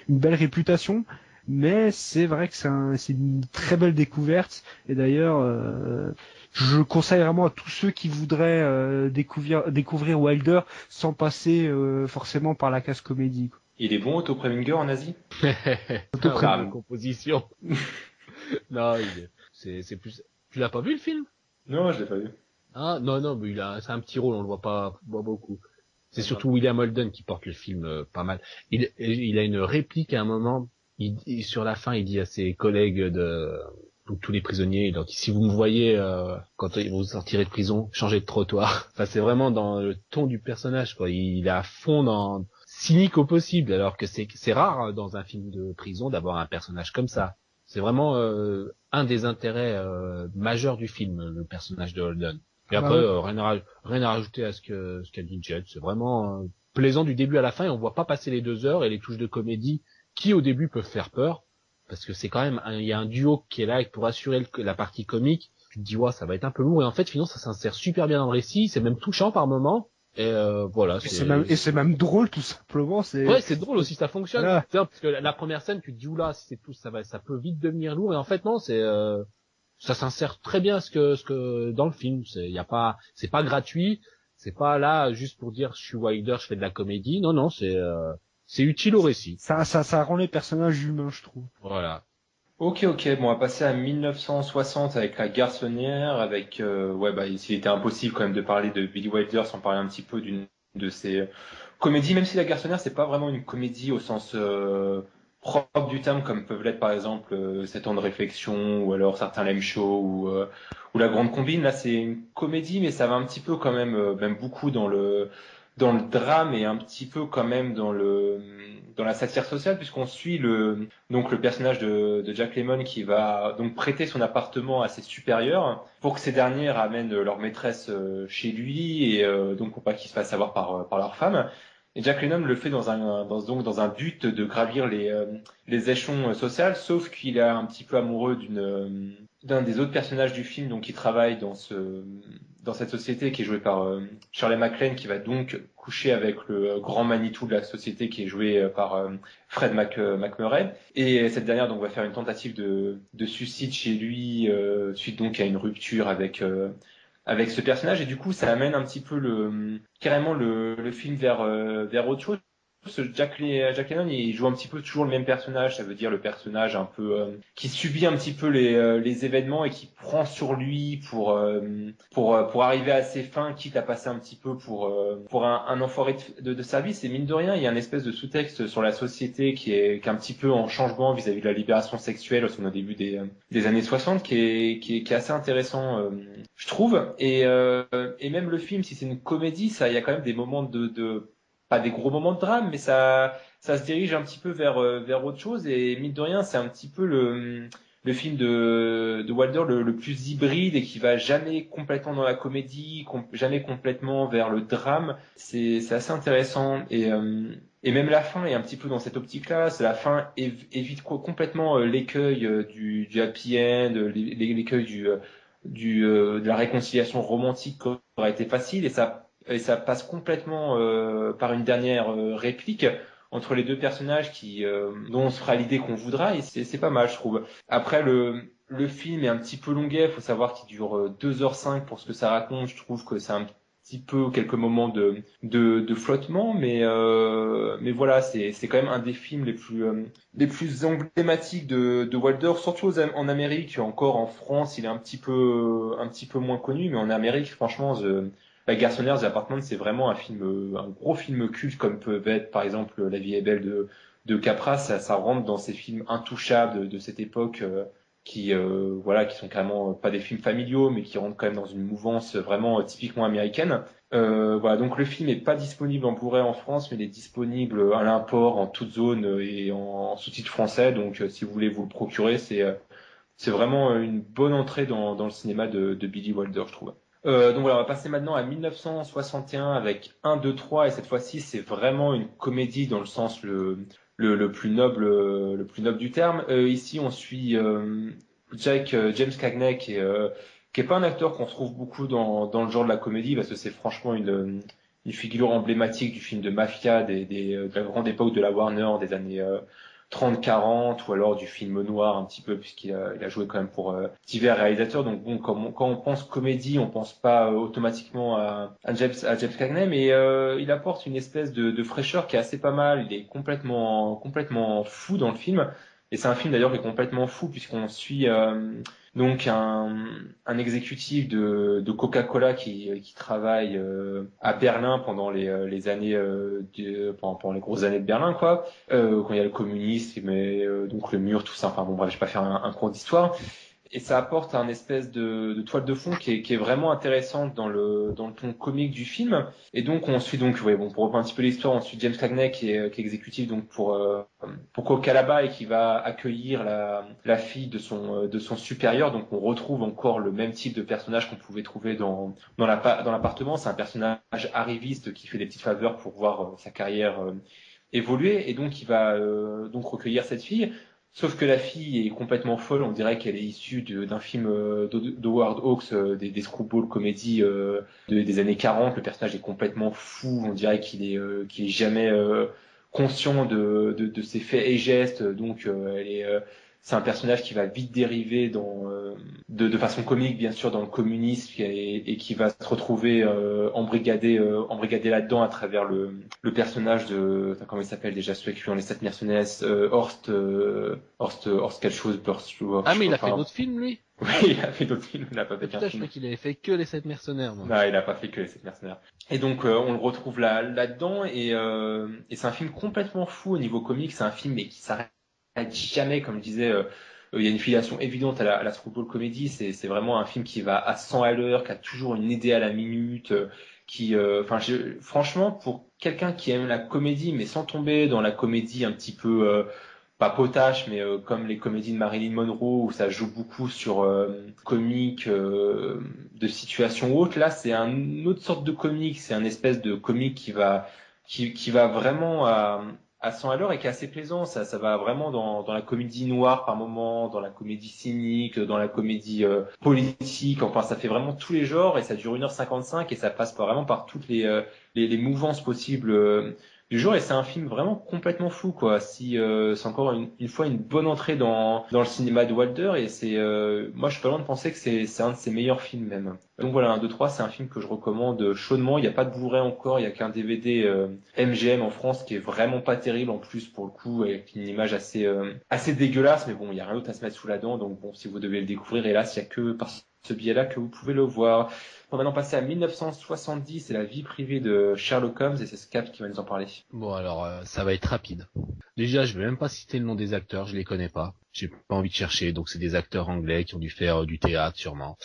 une belle réputation, mais c'est vrai que c'est une très belle découverte. Et d'ailleurs, je conseille vraiment à tous ceux qui voudraient découvrir Wilder sans passer forcément par la case comédie, quoi. Il est bon, Otto Preminger, en Asie? Composition. Non, c'est plus... Tu l'as pas vu, le film? Non, je l'ai pas vu. Ah, non, mais c'est un petit rôle, on le voit pas beaucoup. C'est surtout William Holden qui porte le film pas mal. Il a une réplique à un moment, sur la fin, il dit à ses collègues donc tous les prisonniers, il leur dit, si vous me voyez quand vous sortirez de prison, changez de trottoir. Enfin, c'est vraiment dans le ton du personnage, quoi. Il est à fond dans cynique au possible, alors que c'est rare dans un film de prison d'avoir un personnage comme ça. C'est vraiment un des intérêts majeurs du film, le personnage de Holden. Et après, rien à rajouter à ce qu'a dit Jed. C'est vraiment plaisant du début à la fin, et on voit pas passer les 2 heures et les touches de comédie qui au début peuvent faire peur, parce que c'est quand même il y a un duo qui est là pour assurer la partie comique. Tu te dis ça va être un peu lourd, et en fait finalement ça s'insère super bien dans le récit, c'est même touchant par moments. Et voilà, c'est même drôle, tout simplement. Ouais, c'est drôle aussi, ça fonctionne. Voilà. Parce que la première scène, tu te dis oula, si c'est tout, ça peut vite devenir lourd, et en fait non, ça s'insère très bien ce que dans le film. C'est pas gratuit, c'est pas là juste pour dire je suis Wilder, je fais de la comédie. Non, c'est utile au récit. Ça rend les personnages humains, je trouve. Voilà. Ok, bon, on va passer à 1960 avec La Garçonnière, avec s'il était impossible quand même de parler de Billy Wilder sans parler un petit peu d'une de ses comédies, même si La Garçonnière c'est pas vraiment une comédie au sens propre du terme, comme peuvent l'être par exemple 7 ans de réflexion ou alors certains Lame Show ou La Grande Combine. Là c'est une comédie, mais ça va un petit peu quand même, même beaucoup dans le drame et un petit peu quand même dans la satire sociale, puisqu'on suit le personnage de Jack Lemmon qui va donc prêter son appartement à ses supérieurs pour que ces derniers ramènent leur maîtresse chez lui et donc pour pas qu'ils se fassent avoir par leur femme. Et Jack Lemmon le fait dans un but de gravir les échelons sociaux, sauf qu'il est un petit peu amoureux d'un des autres personnages du film, donc qui travaille dans cette société, qui est joué par Shirley MacLaine, qui va donc coucher avec le grand Manitou de la société, qui est joué par Fred McMurray. Et cette dernière donc va faire une tentative de suicide chez lui suite donc à une rupture avec ce personnage, et du coup ça amène un petit peu carrément le film vers autre chose. Jack Lemmon, il joue un petit peu toujours le même personnage, ça veut dire le personnage un peu qui subit un petit peu les événements et qui prend sur lui pour arriver à ses fins, quitte à passer un petit peu pour un enfoiré de service. Et mine de rien, il y a une espèce de sous-texte sur la société qui est un petit peu en changement vis-à-vis de la libération sexuelle au début des années 60, qui est assez intéressant, je trouve. Et même le film, si c'est une comédie, il y a quand même des moments pas des gros moments de drame, mais ça se dirige un petit peu vers autre chose, et mine de rien, c'est un petit peu le film de Wilder le plus hybride et qui va jamais complètement dans la comédie, jamais complètement vers le drame. C'est assez intéressant, et même la fin est un petit peu dans cette optique-là. La fin évite complètement l'écueil du happy end, l'écueil de la réconciliation romantique qui aurait été facile, et ça passe complètement par une dernière réplique entre les deux personnages dont on se fera l'idée qu'on voudra, et c'est pas mal, je trouve. Après, le film est un petit peu longuet, faut savoir qu'il dure 2h05 pour ce que ça raconte. Je trouve que c'est un petit peu quelques moments de flottement, mais voilà, c'est quand même un des films les plus emblématiques de Wilder, surtout en Amérique. Encore en France, il est un petit peu moins connu, mais en Amérique, franchement, La Garçonnière, The Apartment, c'est vraiment un gros film culte, comme peut être par exemple La vie est belle de Capra. Ça rentre dans ces films intouchables de cette époque qui sont carrément pas des films familiaux, mais qui rentrent quand même dans une mouvance vraiment typiquement américaine. Donc le film est pas disponible en Blu-ray en France, mais il est disponible à l'import en toute zone et en sous-titres français. Donc si vous voulez vous le procurer, c'est vraiment une bonne entrée dans le cinéma de Billy Wilder, je trouve. Donc voilà, on va passer maintenant à 1961 avec 1, 2, 3, et cette fois-ci c'est vraiment une comédie dans le sens le plus noble du terme. Ici on suit James Cagney qui est pas un acteur qu'on trouve beaucoup dans le genre de la comédie, parce que c'est franchement une figure emblématique du film de mafia de la grande époque de la Warner des années 30-40, ou alors du film noir un petit peu, puisqu'il a joué quand même pour divers réalisateurs. Donc bon, quand on pense comédie, on pense pas automatiquement à James Cagney, mais il apporte une espèce de fraîcheur qui est assez pas mal. Il est complètement fou dans le film, et c'est un film d'ailleurs qui est complètement fou, puisqu'on suit donc un exécutif de Coca-Cola qui travaille à Berlin pendant les années pendant les grosses années de Berlin, quoi, quand il y a le communisme, donc le mur, tout ça. Enfin bon, bref, je vais pas faire un cours d'histoire. Et ça apporte un espèce de toile de fond qui est vraiment intéressante dans le ton comique du film. Et donc on suit pour reprendre un petit peu l'histoire, on suit James Cagney qui est exécutif donc pour Coca là-bas, et qui va accueillir la fille de son supérieur. Donc on retrouve encore le même type de personnage qu'on pouvait trouver dans l'appartement. C'est un personnage arriviste qui fait des petites faveurs pour voir sa carrière évoluer, et donc il va donc recueillir cette fille. Sauf que la fille est complètement folle, on dirait qu'elle est issue d'un film d'Howard Hawks, des screwball comédies des années 40. Le personnage est complètement fou, on dirait qu'il est jamais conscient de ses faits et gestes. Donc c'est un personnage qui va vite dériver de façon comique, bien sûr, dans le communisme et qui va se retrouver embrigadé là-dedans à travers le personnage de, comment il s'appelle déjà, celui qui est dans les 7 mercenaires, Horst quelque chose, Ah, mais il a fait d'autres films, lui? Oui, il a fait d'autres films, il n'a pas fait qu'un film. Je crois qu'il avait fait que les 7 mercenaires, moi. Non, il a pas fait que les 7 mercenaires. Et donc, on le retrouve là-dedans, et c'est un film complètement fou au niveau comique, c'est un film mais qui s'arrête jamais, comme je disais, il y a une filiation évidente à la screwball comédie, c'est vraiment un film qui va à 100 à l'heure, qui a toujours une idée à la minute, franchement, pour quelqu'un qui aime la comédie, mais sans tomber dans la comédie un petit peu, pas potache, mais comme les comédies de Marilyn Monroe, où ça joue beaucoup sur comique, de situation haute, là, c'est une autre sorte de comique, c'est un espèce de comique qui va vraiment à 100 à l'heure et qui est assez plaisant. Ça va vraiment dans la comédie noire par moment, dans la comédie cynique, dans la comédie politique. Enfin, ça fait vraiment tous les genres et ça dure 1h55 et ça passe vraiment par toutes les mouvances possibles du genre. Et c'est un film vraiment complètement fou, quoi. C'est encore une fois une bonne entrée dans le cinéma de Wilder et moi je suis pas loin de penser que c'est un de ses meilleurs films même. Donc voilà, 1, 2, 3, c'est un film que je recommande chaudement. Il n'y a pas de Blu-ray encore, il y a qu'un DVD MGM en France qui est vraiment pas terrible en plus pour le coup, avec une image assez dégueulasse, mais bon, il y a rien d'autre à se mettre sous la dent, donc bon, si vous devez le découvrir, hélas, il y a que par ce biais-là que vous pouvez le voir. On va maintenant passer à 1970, c'est la vie privée de Sherlock Holmes et c'est Scap qui va nous en parler. Bon, alors ça va être rapide. Déjà, je vais même pas citer le nom des acteurs, je les connais pas. J'ai pas envie de chercher, donc c'est des acteurs anglais qui ont dû faire du théâtre sûrement.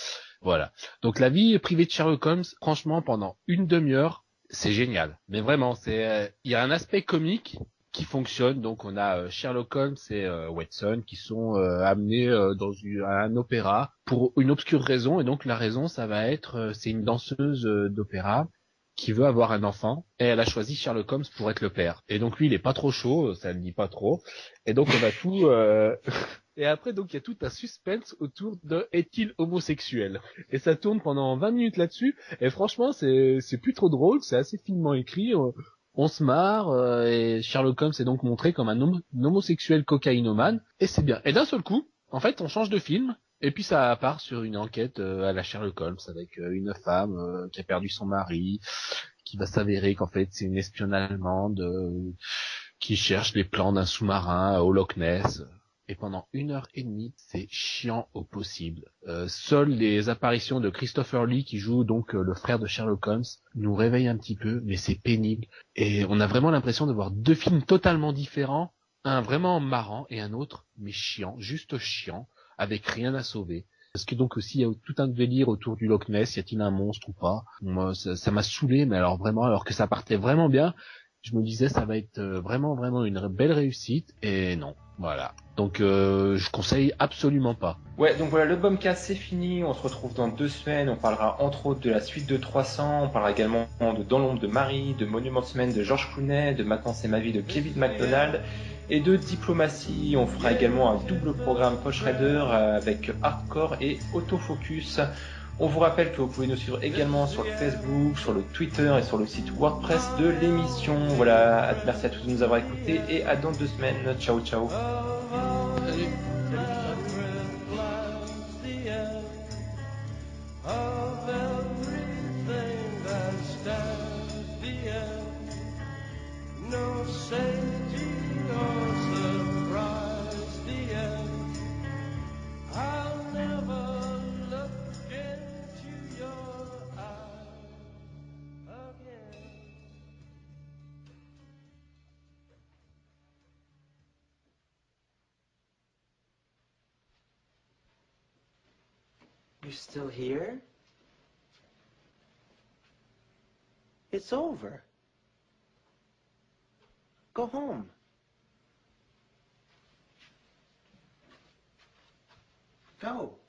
Voilà. Donc la vie privée de Sherlock Holmes, franchement, pendant une demi-heure, c'est génial. Mais vraiment, il y a un aspect comique qui fonctionne. Donc on a Sherlock Holmes et Watson qui sont amenés dans un opéra pour une obscure raison. Et donc la raison, ça va être, c'est une danseuse d'opéra qui veut avoir un enfant et elle a choisi Sherlock Holmes pour être le père. Et donc lui, il est pas trop chaud, ça ne dit pas trop. Et donc on va tout... Et après, donc, il y a tout un suspense autour de est-il homosexuel? Et ça tourne pendant 20 minutes là-dessus. Et franchement, c'est plus trop drôle, c'est assez finement écrit. On se marre, et Sherlock Holmes est donc montré comme un homosexuel cocaïnomane. Et c'est bien. Et d'un seul coup, en fait, on change de film. Et puis ça part sur une enquête à la Sherlock Holmes avec une femme qui a perdu son mari, qui va s'avérer qu'en fait c'est une espionne allemande qui cherche les plans d'un sous-marin au Loch Ness. Et pendant 1h30, c'est chiant au possible. Seules les apparitions de Christopher Lee, qui joue donc le frère de Sherlock Holmes, nous réveillent un petit peu, mais c'est pénible. Et on a vraiment l'impression de voir deux films totalement différents, un vraiment marrant et un autre, mais chiant, juste chiant, avec rien à sauver. Parce que donc aussi, il y a tout un délire autour du Loch Ness, y a-t-il un monstre ou pas? Moi, ça m'a saoulé, mais alors vraiment, alors que ça partait vraiment bien, je me disais ça va être vraiment une belle réussite, et non. Voilà. Donc je conseille absolument pas. Ouais, donc voilà, le Bombcast c'est fini, on se retrouve dans 2 semaines, on parlera entre autres de la suite de 300, on parlera également de Dans l'ombre de Marie, de Monuments Men de George Clooney, de Maintenant c'est ma vie de Kevin McDonald et de Diplomatie. On fera également un double programme Poche Raider avec Hardcore et Autofocus. On vous rappelle que vous pouvez nous suivre également sur le Facebook, sur le Twitter et sur le site WordPress de l'émission. Voilà, merci à tous de nous avoir écoutés et à dans 2 semaines. Ciao, ciao. Salut. You're still here? It's over. Go home. Go.